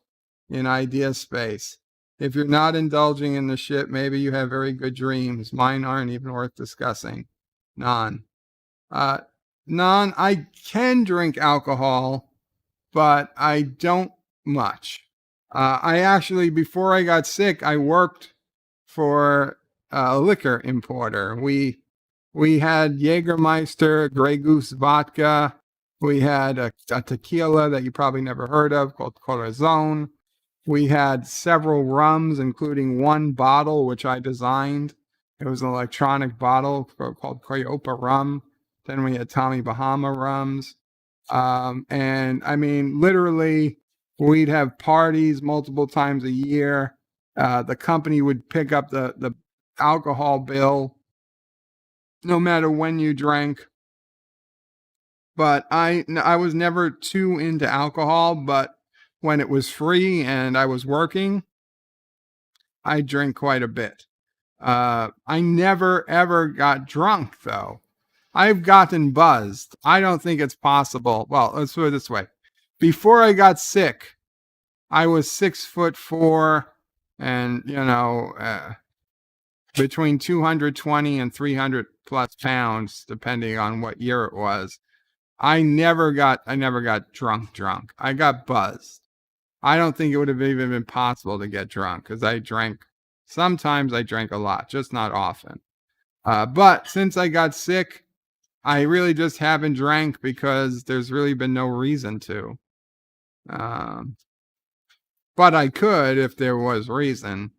in idea space. If you're not indulging in the shit, maybe you have very good dreams. Mine aren't even worth discussing. Non, I can drink alcohol, but I don't much. I actually, before I got sick, I worked for a liquor importer. We had Jägermeister, Grey Goose vodka. We had a tequila that you probably never heard of called Corazon. We had several rums, including one bottle, which I designed. It was an electronic bottle called Qapla rum. Then we had Tommy Bahama rums. And I mean, literally, we'd have parties multiple times a year. The company would pick up the alcohol bill no matter when you drank. But I was never too into alcohol, but when it was free and I was working, I drank quite a bit. I never ever got drunk though. I've gotten buzzed. I don't think it's possible. Well, let's put it this way. Before I got sick, I was 6'4" and, between 220 and 300 plus pounds, depending on what year it was. I never got drunk. I got buzzed. I don't think it would have even been possible to get drunk because sometimes I drank a lot, just not often. But since I got sick, I really just haven't drank because there's really been no reason to. But I could if there was reason.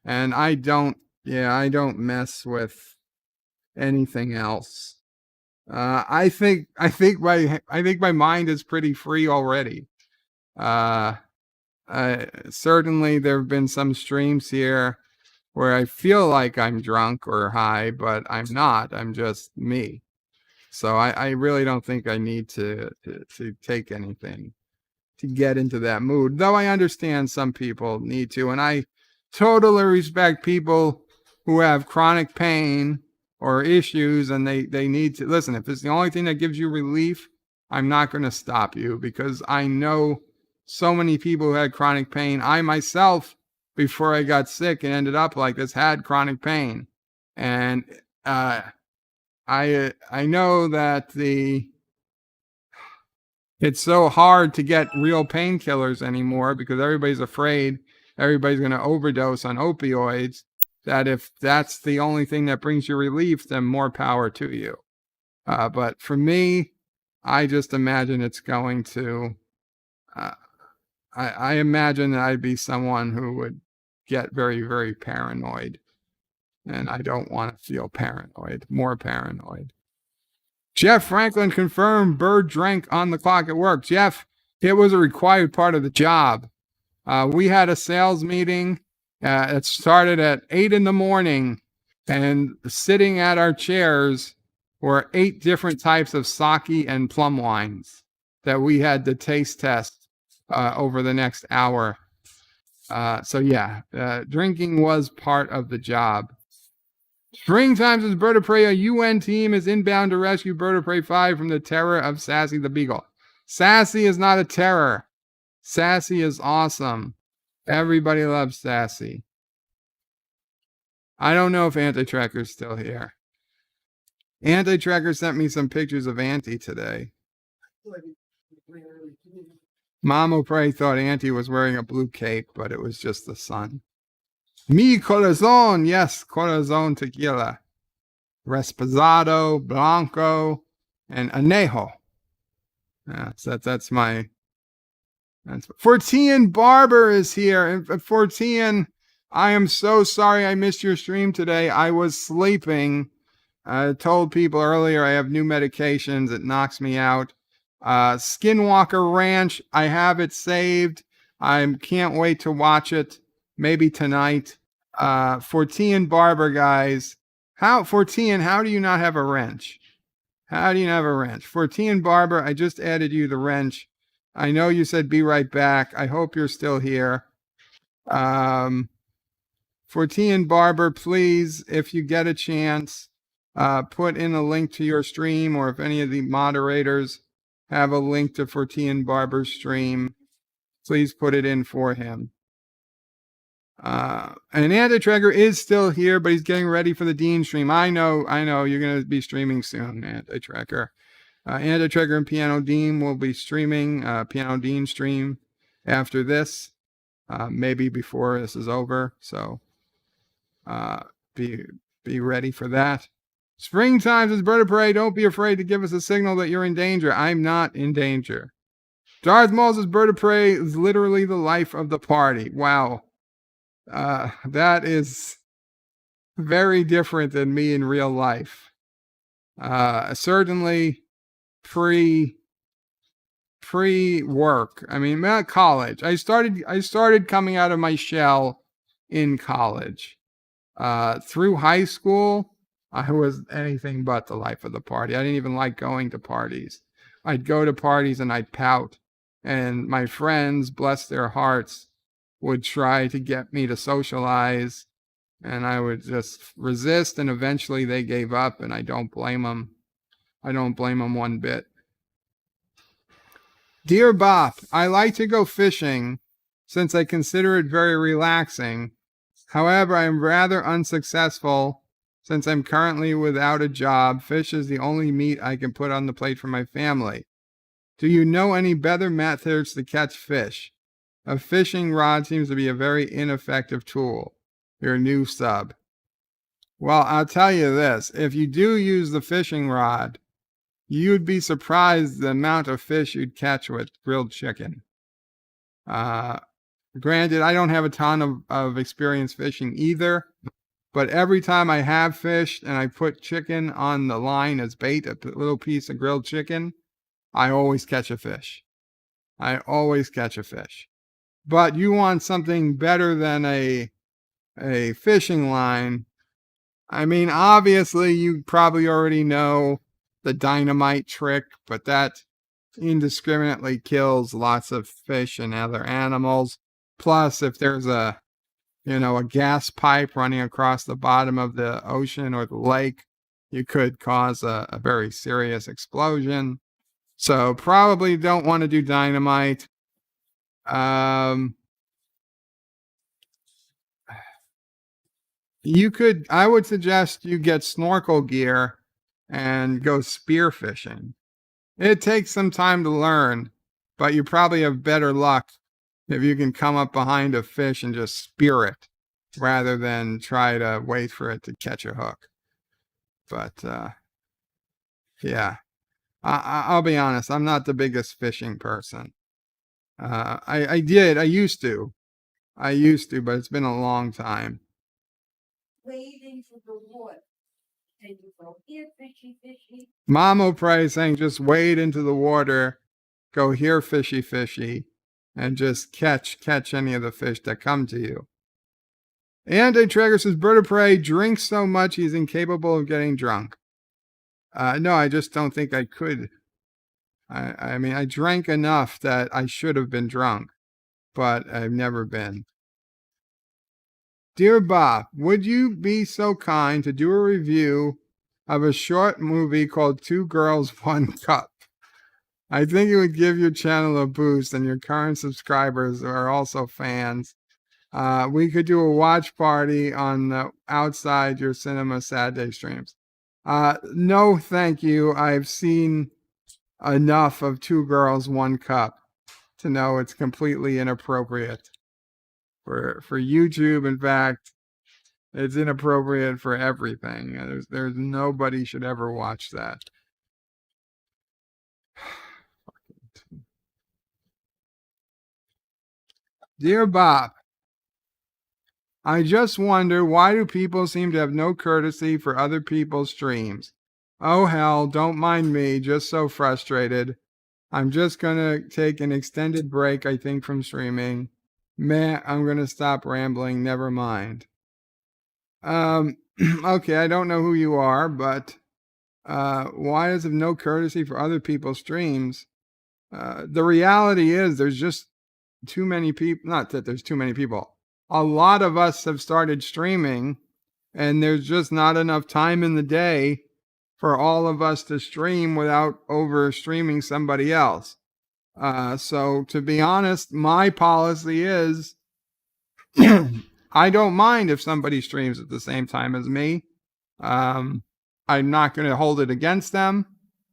And I don't mess with anything else. I think my mind is pretty free already. Certainly there have been some streams here where I feel like I'm drunk or high, but I'm not. I'm just me. So I really don't think I need to take anything to get into that mood. Though I understand some people need to, and I totally respect people who have chronic pain or issues and they need to listen. If it's the only thing that gives you relief, I'm not going to stop you because I know so many people who had chronic pain. I myself, before I got sick and ended up like this, had chronic pain. And I know that it's so hard to get real painkillers anymore because everybody's afraid everybody's going to overdose on opioids, that if that's the only thing that brings you relief, then more power to you. But for me, I just imagine it's going to, I imagine that I'd be someone who would get very, very paranoid. And I don't want to feel more paranoid. Jeff Franklin confirmed Bird drank on the clock at work. Jeff, it was a required part of the job. We had a sales meeting. It started at 8 a.m, and sitting at our chairs were 8 different types of sake and plum wines that we had to taste test over the next hour. So yeah, drinking was part of the job. Springtime says Bird of Prey, a UN team is inbound to rescue Bird of Prey 5 from the terror of Sassy the Beagle. Sassy is not a terror. Sassy is awesome. Everybody loves Sassy. I don't know if Anti-Tracker's still here. Anti-Tracker sent me some pictures of Auntie today. Mamo Prey thought Auntie was wearing a blue cape, but it was just the sun. Mi corazón, yes, corazón tequila. Resposado, Blanco, and Anejo. That's my. Fortean Barber is here. And Fortean, I am so sorry I missed your stream today. I was sleeping. I told people earlier I have new medications. It knocks me out. Skinwalker Ranch, I have it saved. I can't wait to watch it. Maybe tonight. Fortean Barber, guys. Fortean, how do you not have a wrench? How do you not have a wrench? Fortean Barber, I just added you the wrench. I know you said be right back. I hope you're still here. Fortean Barber, please, if you get a chance, put in a link to your stream, or if any of the moderators have a link to Fortean Barber's stream, please put it in for him. And Anti-Tracker is still here, but he's getting ready for the Dean stream. I know, you're going to be streaming soon, Anti-Tracker. Anti-Tracker and Piano Dean will be streaming, Piano Dean stream after this, maybe before this is over. So, be ready for that. Springtime says, Bird of Prey, don't be afraid to give us a signal that you're in danger. I'm not in danger. Darth Maul says, Bird of Prey is literally the life of the party. Wow. That is very different than me in real life. Certainly pre-work. I mean, not college. I started coming out of my shell in college. Through high school, I was anything but the life of the party. I didn't even like going to parties. I'd go to parties and I'd pout, and my friends, bless their hearts, would try to get me to socialize, and I would just resist, and eventually they gave up, and I don't blame them. I don't blame them one bit. Dear Bop, I like to go fishing since I consider it very relaxing. However, I am rather unsuccessful since I'm currently without a job. Fish is the only meat I can put on the plate for my family. Do you know any better methods to catch fish? A fishing rod seems to be a very ineffective tool. Your new sub. Well, I'll tell you this. If you do use the fishing rod, you'd be surprised the amount of fish you'd catch with grilled chicken. Granted, I don't have a ton of experience fishing either, but every time I have fished and I put chicken on the line as bait, a little piece of grilled chicken, I always catch a fish. I always catch a fish. But you want something better than a fishing line. I mean, obviously, you probably already know the dynamite trick, but that indiscriminately kills lots of fish and other animals. Plus, if there's a gas pipe running across the bottom of the ocean or the lake, you could cause a very serious explosion. So probably don't want to do dynamite. I would suggest you get snorkel gear and go spear fishing. It takes some time to learn, but you probably have better luck if you can come up behind a fish and just spear it rather than try to wait for it to catch a hook. But yeah, I'll be honest, I'm not the biggest fishing person. I used to, but it's been a long time. Wade into the water. And you go, here, fishy, fishy. Mamo Prey saying just wade into the water, go here, fishy, fishy, and just catch any of the fish that come to you. Anti-Tracker says, Bird of Prey drinks so much he's incapable of getting drunk. No, I just don't think I could. I mean, I drank enough that I should have been drunk, but I've never been. Dear Bob, would you be so kind to do a review of a short movie called Two Girls, One Cup? I think it would give your channel a boost, and your current subscribers are also fans. We could do a watch party on the outside your cinema Saturday streams. No, thank you. I've seen enough of Two Girls, One Cup to know it's completely inappropriate for YouTube. In fact, it's inappropriate for everything. There's nobody should ever watch that. Dear Bob, I just wonder, why do people seem to have no courtesy for other people's streams? Oh hell, don't mind me, just so frustrated. I'm just gonna take an extended break, I think, from streaming. Meh, I'm gonna stop rambling, never mind. Okay, I don't know who you are, but why does it have no courtesy for other people's streams? The reality is there's just too many people. Not that there's too many people. A lot of us have started streaming, and there's just not enough time in the day for all of us to stream without over streaming somebody else. So to be honest, my policy is I don't mind if somebody streams at the same time as me. I'm not going to hold it against them.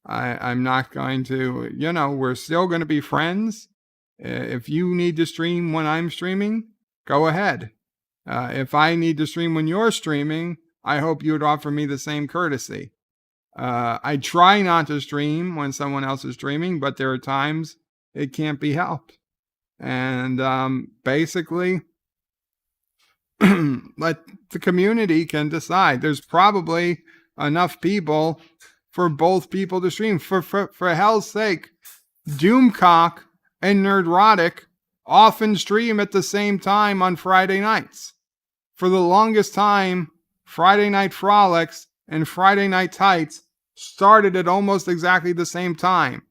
I'm not going to, we're still going to be friends. If you need to stream when I'm streaming, go ahead. If I need to stream when you're streaming, I hope you would offer me the same courtesy. I try not to stream when someone else is streaming, but there are times it can't be helped. And basically, let the community can decide. There's probably enough people for both people to stream. For hell's sake, Doomcock and Nerdrotic often stream at the same time on Friday nights. For the longest time, Friday Night Frolics and Friday Night Tights started at almost exactly the same time.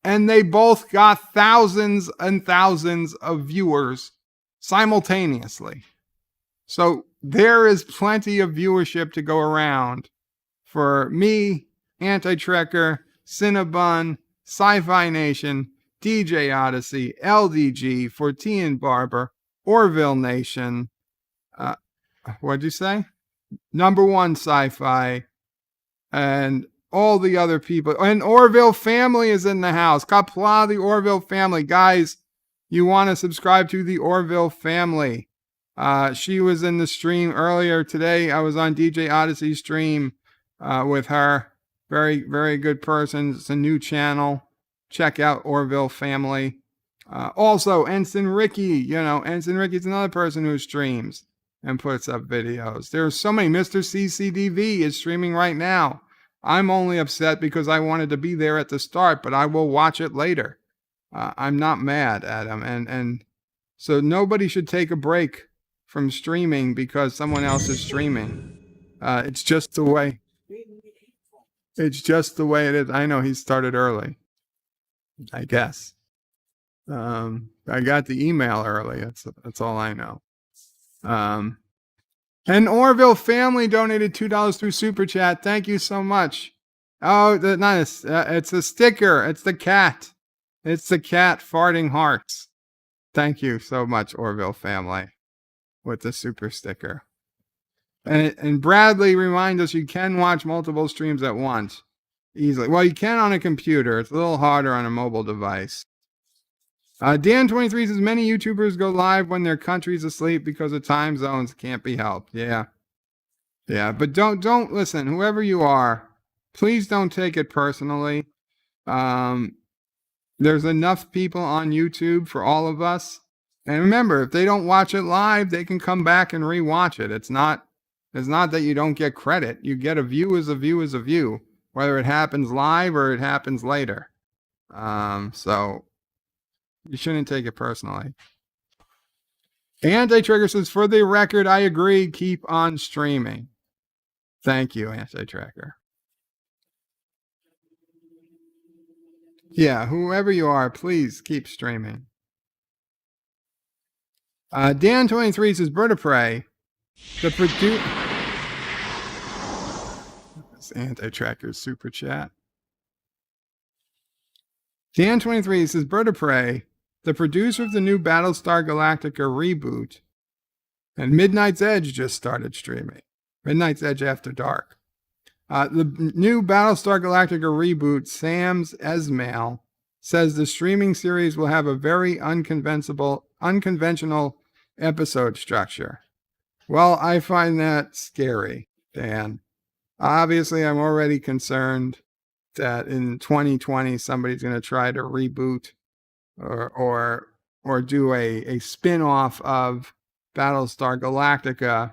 And they both got thousands and thousands of viewers simultaneously. So there is plenty of viewership to go around for me, Anti-Trekker, Cinnabon, Sci-Fi Nation, DJ Odyssey, LDG, Fortean Barber, Orville Nation. What'd you say? Number One Sci-Fi, and all the other people. And Orville Family is in the house. Qapla, the Orville Family. Guys, you want to subscribe to the Orville Family. She was in the stream earlier today. I was on DJ Odyssey's stream with her. Very, very good person. It's a new channel. Check out Orville Family. Also, Ensign Ricky. Ensign Ricky's another person who streams and puts up videos. There's so many. Mr. CCDV is streaming right now. I'm only upset because I wanted to be there at the start, but I will watch it later. I'm not mad at him. And so nobody should take a break from streaming because someone else is streaming. It's just the way. It's just the way it is. I know he started early, I guess. I got the email early. That's all I know. And Orville Family donated $2 through Super Chat. Thank you so much. Oh, nice. It's a sticker. It's the cat. It's the cat farting hearts. Thank you so much, Orville Family, with the super sticker. And Bradley reminds us you can watch multiple streams at once easily. Well, you can on a computer. It's a little harder on a mobile device. Dan23 says many YouTubers go live when their country's asleep because of time zones. Can't be helped. Yeah. But don't listen. Whoever you are, please don't take it personally. There's enough people on YouTube for all of us. And remember, if they don't watch it live, they can come back and rewatch it. It's not that you don't get credit. You get a view is a view is a view, whether it happens live or it happens later. So you shouldn't take it personally. Anti-Trigger says, for the record, I agree. Keep on streaming. Thank you, Anti-Tracker. Yeah, whoever you are, please keep streaming. Dan23 says, Bird of Prey. The producer. This anti-tracker super chat. Dan23 says, Bird of Prey, the producer of the new Battlestar Galactica reboot, and Midnight's Edge just started streaming. Midnight's Edge After Dark. The new Battlestar Galactica reboot, Sam's Esmail, says the streaming series will have a very unconventional episode structure. Well, I find that scary, Dan. Obviously, I'm already concerned that in 2020 somebody's going to try to reboot or do a spin-off of Battlestar Galactica,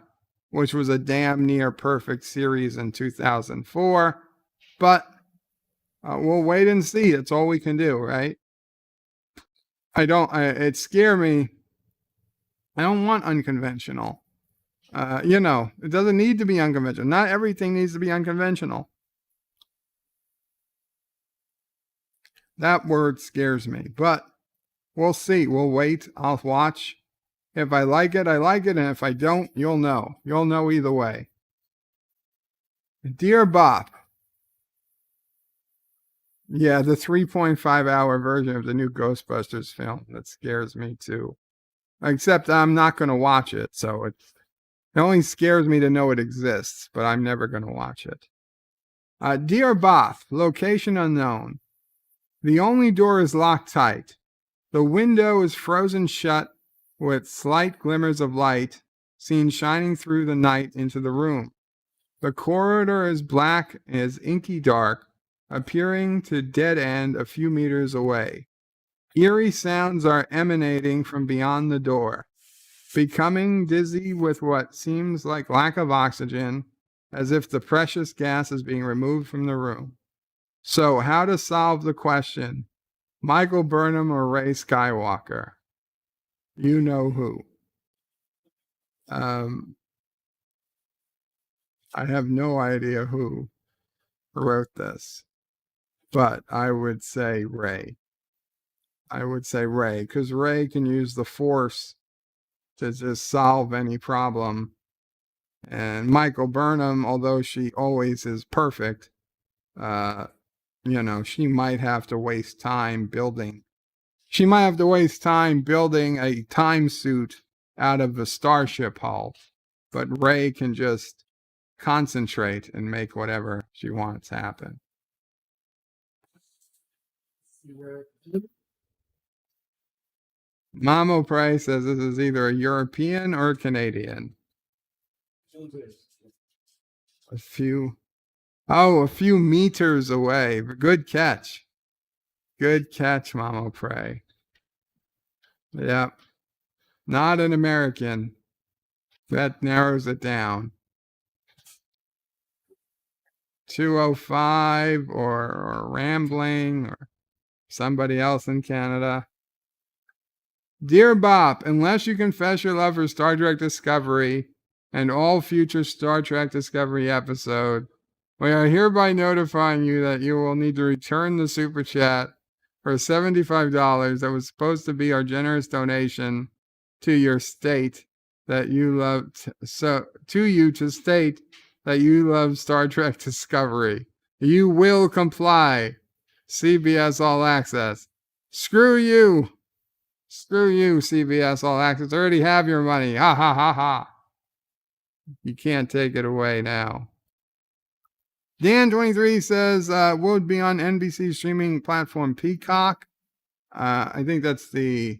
which was a damn near perfect series in 2004. But we'll wait and see. That's all we can do, right? It scares me. I don't want unconventional. It doesn't need to be unconventional. Not everything needs to be unconventional. That word scares me, but we'll see. We'll wait. I'll watch. If I like it, I like it. And if I don't, you'll know. You'll know either way. Dear Bop. Yeah, the 3.5-hour version of the new Ghostbusters film. That scares me too. Except I'm not going to watch it. So it only scares me to know it exists, but I'm never going to watch it. Dear Both, location unknown. The only door is locked tight. The window is frozen shut with slight glimmers of light seen shining through the night into the room. The corridor is black and is inky dark, appearing to dead end a few meters away. Eerie sounds are emanating from beyond the door. Becoming dizzy with what seems like lack of oxygen, as if the precious gas is being removed from the room. So, how to solve the question? Michael Burnham or Ray Skywalker? You know who. I have no idea who wrote this, but I would say Ray. Because Ray can use the Force to just solve any problem. And Michael Burnham, although she always is perfect, she might have to waste time building. She might have to waste time building a time suit out of the starship hull. But Ray can just concentrate and make whatever she wants happen. Mamo Price says this is either a European or a Canadian. A few meters away. Good catch. Good catch, Mamo Pray. Yep. Not an American. That narrows it down. 205 or Rambling or somebody else in Canada. Dear Bop, unless you confess your love for Star Trek Discovery and all future Star Trek Discovery episodes, we are hereby notifying you that you will need to return the super chat for $75 that was supposed to be our generous donation to your state that you love, to state that you love Star Trek Discovery. You will comply. CBS All Access. Screw you. Screw you, CBS All Access. I already have your money. Ha ha ha ha. You can't take it away now. Dan23 says, would be on NBC streaming platform Peacock. I think that's the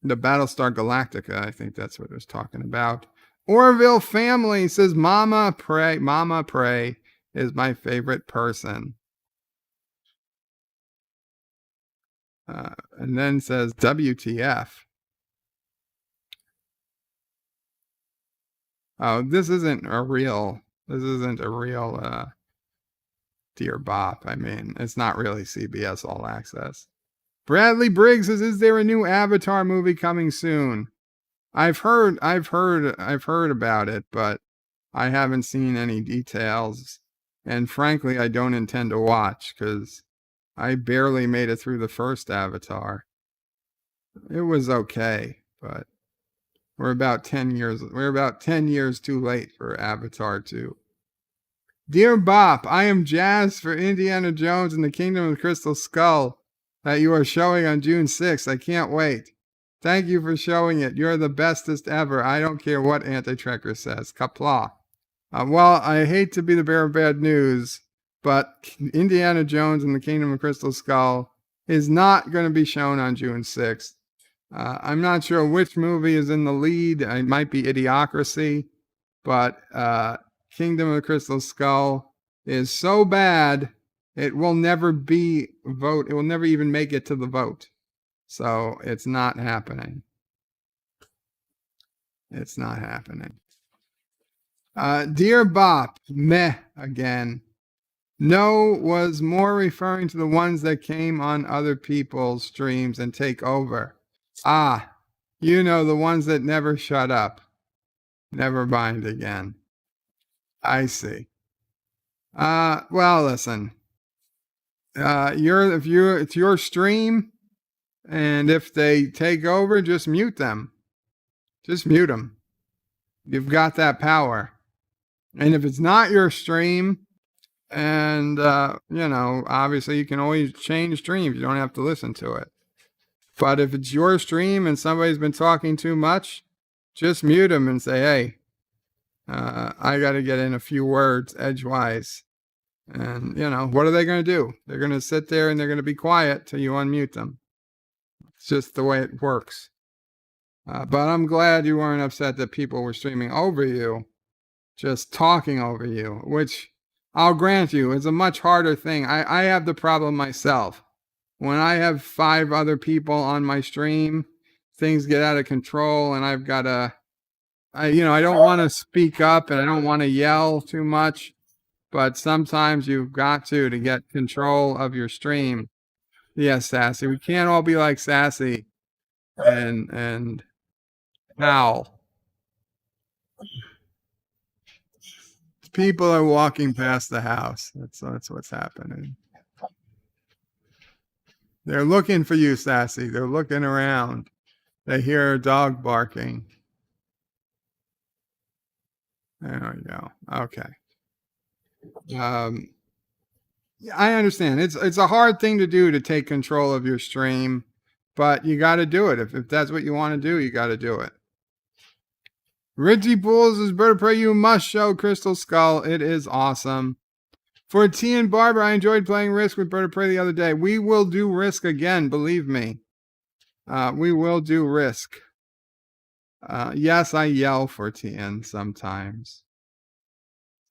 Battlestar Galactica. I think that's what it was talking about. Orville Family says, Mama Pray is my favorite person. And then says, WTF. Oh, this isn't a real Dear Bop. I mean, it's not really CBS All Access. Bradley Briggs says, is there a new Avatar movie coming soon? I've heard about it, but I haven't seen any details. And frankly, I don't intend to watch because I barely made it through the first Avatar. It was okay, but We're about 10 years too late for Avatar 2. Dear Bop, I am jazzed for Indiana Jones and the Kingdom of the Crystal Skull that you are showing on June 6th. I can't wait. Thank you for showing it. You're the bestest ever. I don't care what Anti-Trekker says. Qapla. Well, I hate to be the bearer of bad news, but Indiana Jones and the Kingdom of Crystal Skull is not going to be shown on June 6th. I'm not sure which movie is in the lead. It might be Idiocracy, but Kingdom of the Crystal Skull is so bad it will never be vote. It will never even make it to the vote. So it's not happening. It's not happening. Dear Bop, meh again. No was more referring to the ones that came on other people's streams and take over. Ah, you know, the ones that never shut up. Never mind again. I see. Well, listen. It's your stream, and if they take over, just mute them. Just mute them. You've got that power. And if it's not your stream, and obviously you can always change streams. You don't have to listen to it. But if it's your stream and somebody's been talking too much, just mute them and say, hey, I got to get in a few words edgewise. And, what are they going to do? They're going to sit there and they're going to be quiet till you unmute them. It's just the way it works. But I'm glad you weren't upset that people were streaming over you, just talking over you, which I'll grant you is a much harder thing. I have the problem myself. When I have 5 other people on my stream, things get out of control and I've got to, I don't want to speak up and I don't want to yell too much, but sometimes you've got to get control of your stream. Yes, Sassy. We can't all be like Sassy and howl. People are walking past the house. That's what's happening. They're looking for you, Sassy. They're looking around. They hear a dog barking. There we go. Okay. I understand. It's a hard thing to do to take control of your stream, but you got to do it. If that's what you want to do, you got to do it. Richie Pools is Bird of Prey. You must show Crystal Skull. It is awesome. For T and Barbara, I enjoyed playing Risk with Bird of Prey the other day. We will do Risk again, believe me. We will do Risk. Yes, I yell for TN sometimes.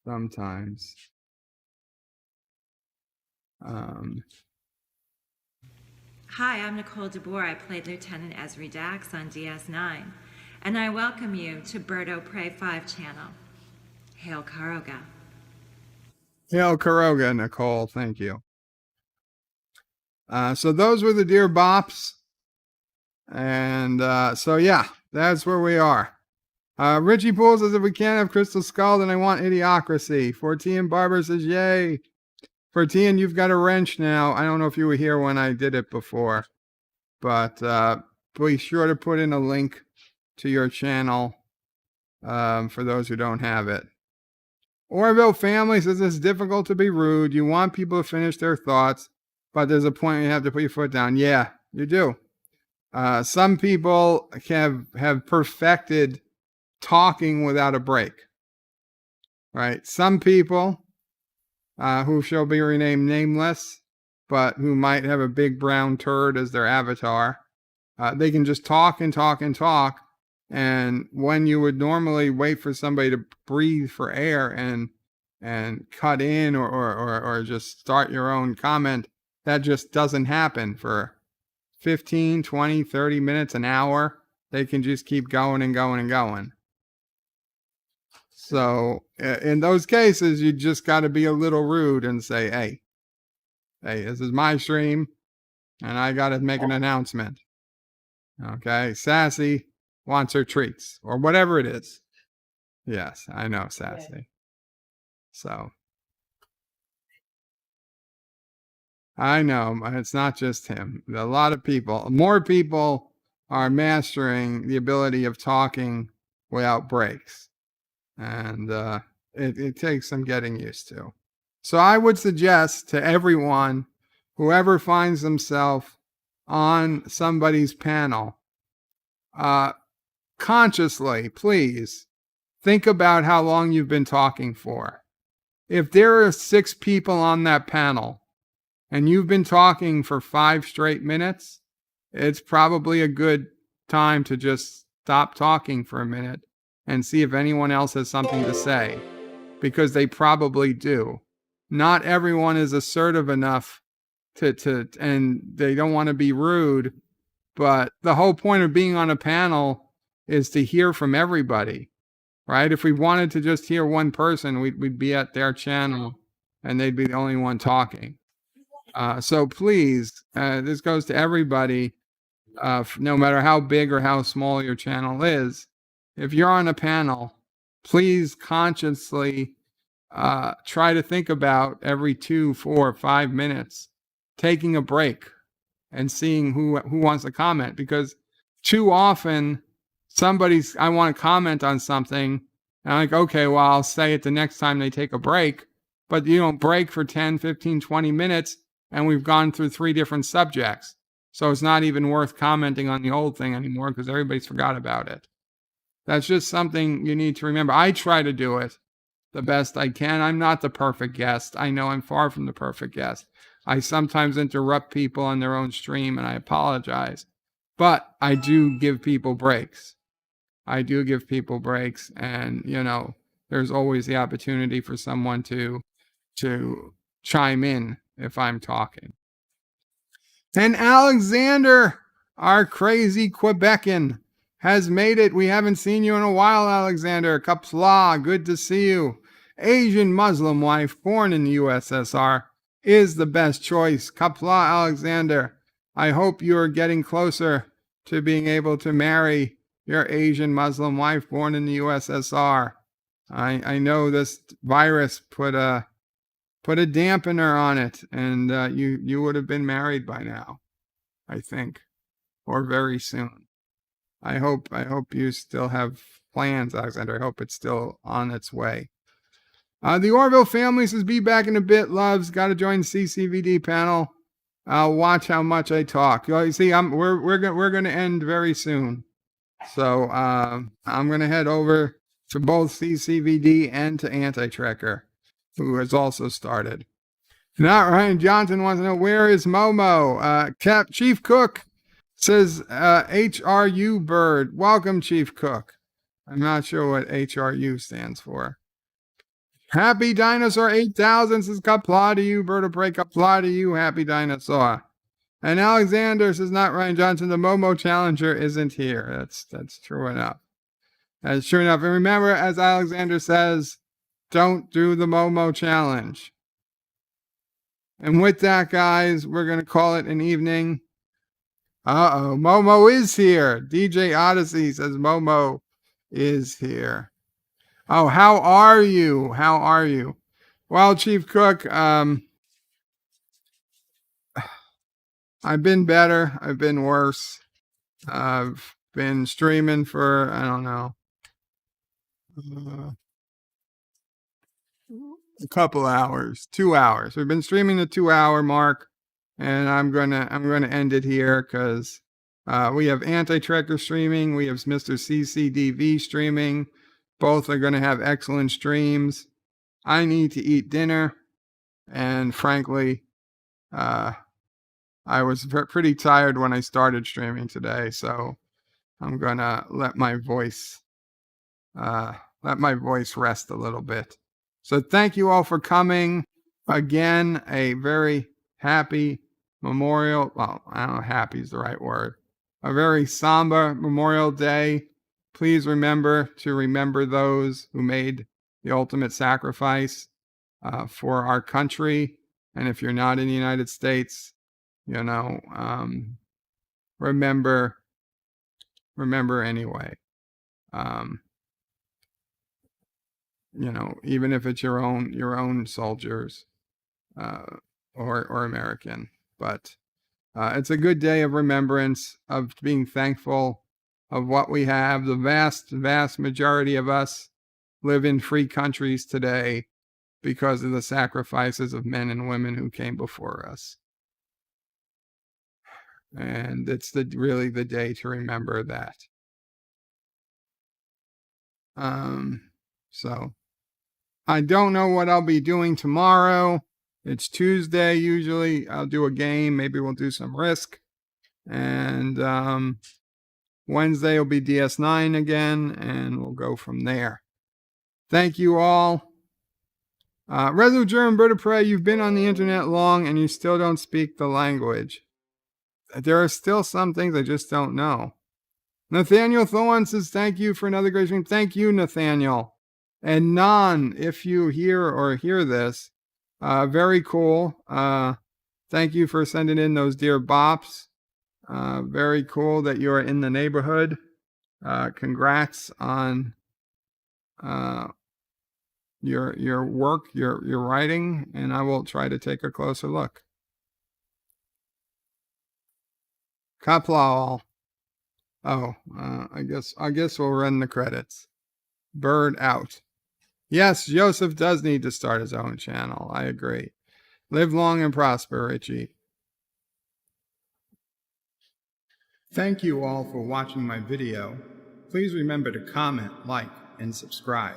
Sometimes. Hi, I'm Nicole DeBoer. I played Lieutenant Esri Dax on DS9, and I welcome you to Birdo Prey 5 channel. Hail Karoga. Hail Karoga, Nicole. Thank you. So those were the Dear Bops. And so, yeah, that's where we are. Richie Poole says, if we can't have Crystal Skull, then I want Idiocracy. 14 Barber says, yay. 14, you've got a wrench now. I don't know if you were here when I did it before. But be sure to put in a link to your channel for those who don't have it. Orville Family says it's difficult to be rude. You want people to finish their thoughts, but there's a point where you have to put your foot down. Yeah, you do. Some people have perfected talking without a break. Right? Some people who shall be renamed nameless, but who might have a big brown turd as their avatar, they can just talk and talk and talk. And when you would normally wait for somebody to breathe for air and cut in or just start your own comment, that just doesn't happen for 15, 20, 30 minutes, an hour. They can just keep going and going and going. So in those cases, you just got to be a little rude and say, hey, this is my stream and I got to make an announcement. Okay, Sassy wants her treats or whatever it is. Yes, I know, Sassy. Okay. So I know it's not just him. A lot of people, more people are mastering the ability of talking without breaks. And it takes some getting used to. So I would suggest to everyone, whoever finds themselves on somebody's panel, consciously, please think about how long you've been talking for. If there are 6 people on that panel and you've been talking for 5 straight minutes, it's probably a good time to just stop talking for a minute and see if anyone else has something to say, because they probably do. Not everyone is assertive enough and they don't want to be rude, but the whole point of being on a panel is to hear from everybody, right? If we wanted to just hear one person, we'd be at their channel and they'd be the only one talking. So please, this goes to everybody, no matter how big or how small your channel is. If you're on a panel, please consciously try to think about every 2, 4, 5 minutes taking a break and seeing who wants to comment, because too often I want to comment on something and I'm like, okay, well, I'll say it the next time they take a break, but you don't break for 10, 15, 20 minutes and we've gone through 3 different subjects. So it's not even worth commenting on the old thing anymore because everybody's forgot about it. That's just something you need to remember. I try to do it the best I can. I'm not the perfect guest. I know I'm far from the perfect guest. I sometimes interrupt people on their own stream and I apologize. But I do give people breaks. And, there's always the opportunity for someone to chime in if I'm talking. And Alexander, our crazy Quebecan, has made it. We haven't seen you in a while, Alexander. Qapla, good to see you. Asian Muslim wife born in the USSR is the best choice. Qapla, Alexander, I hope you are getting closer to being able to marry your Asian Muslim wife born in the USSR. I know this virus put a dampener on it, and you would have been married by now, I think, or very soon. I hope you still have plans, Alexander. I hope it's still on its way. The Orville family says, be back in a bit, loves. Got to join CCVD panel. I'll watch how much I talk. You see, we're going to end very soon. So I'm going to head over to both CCVD and to Anti-Trekker, who has also started. Now, Ryan Johnson wants to know, where is Momo? Chief Cook says, HRU Bird. Welcome, Chief Cook. I'm not sure what HRU stands for. Happy Dinosaur 8000 says, Qapla to you, Bird of Prey. Qapla to you, Happy Dinosaur. And Alexander says, not Ryan Johnson, the Momo Challenger isn't here. That's true enough. That's true enough. And remember, as Alexander says, don't do the Momo Challenge. And with that, guys, we're going to call it an evening. Momo is here. DJ Odyssey says Momo is here. Oh, how are you? Well, Chief Cook, I've been better. I've been worse. I've been streaming for, I don't know, a couple hours, 2 hours. We've been streaming the 2-hour mark, and I'm gonna end it here because we have Anti-Trekker streaming. We have Mr. CCDV streaming. Both are gonna have excellent streams. I need to eat dinner, and frankly, I was pretty tired when I started streaming today, so I'm gonna let my voice rest a little bit. So thank you all for coming. Again, a very happy Memorial. Well, I don't know, happy is the right word. A very somber Memorial Day. Please remember to remember those who made the ultimate sacrifice for our country. And if you're not in the United States, remember anyway. Even if it's your own soldiers or American. But It's a good day of remembrance, of being thankful of what we have. The vast, vast majority of us live in free countries today because of the sacrifices of men and women who came before us. And it's really the day to remember that. So I don't know what I'll be doing tomorrow. It's Tuesday. Usually I'll do a game. Maybe we'll do some Risk. And Wednesday will be DS9 again, and we'll go from there. Thank you all. Resolute German Bird of Prey, you've been on the internet long and you still don't speak the language. There are still some things I just don't know. Nathaniel Thorne says, thank you for another great stream. Thank you, Nathaniel. And Nan, if you hear this, very cool. Thank you for sending in those dear bops. Very cool that you're in the neighborhood. Congrats on your work, your writing, and I will try to take a closer look. Qapla All. Oh, I guess we'll run the credits. Bird out. Yes, Joseph does need to start his own channel. I agree. Live long and prosper, Richie. Thank you all for watching my video. Please remember to comment, like, and subscribe.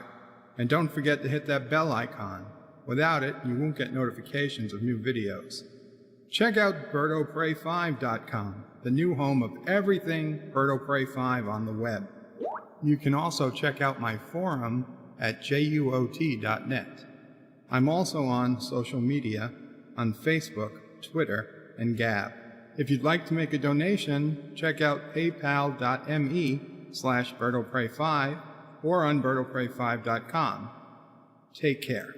And don't forget to hit that bell icon. Without it, you won't get notifications of new videos. Check out BirdOPrey5.com, the new home of everything Bird O' Prey 5 on the web. You can also check out my forum at juot.net. I'm also on social media, on Facebook, Twitter, and Gab. If you'd like to make a donation, check out paypal.me/BirdOPrey5 or on BirdOPrey5.com. Take care.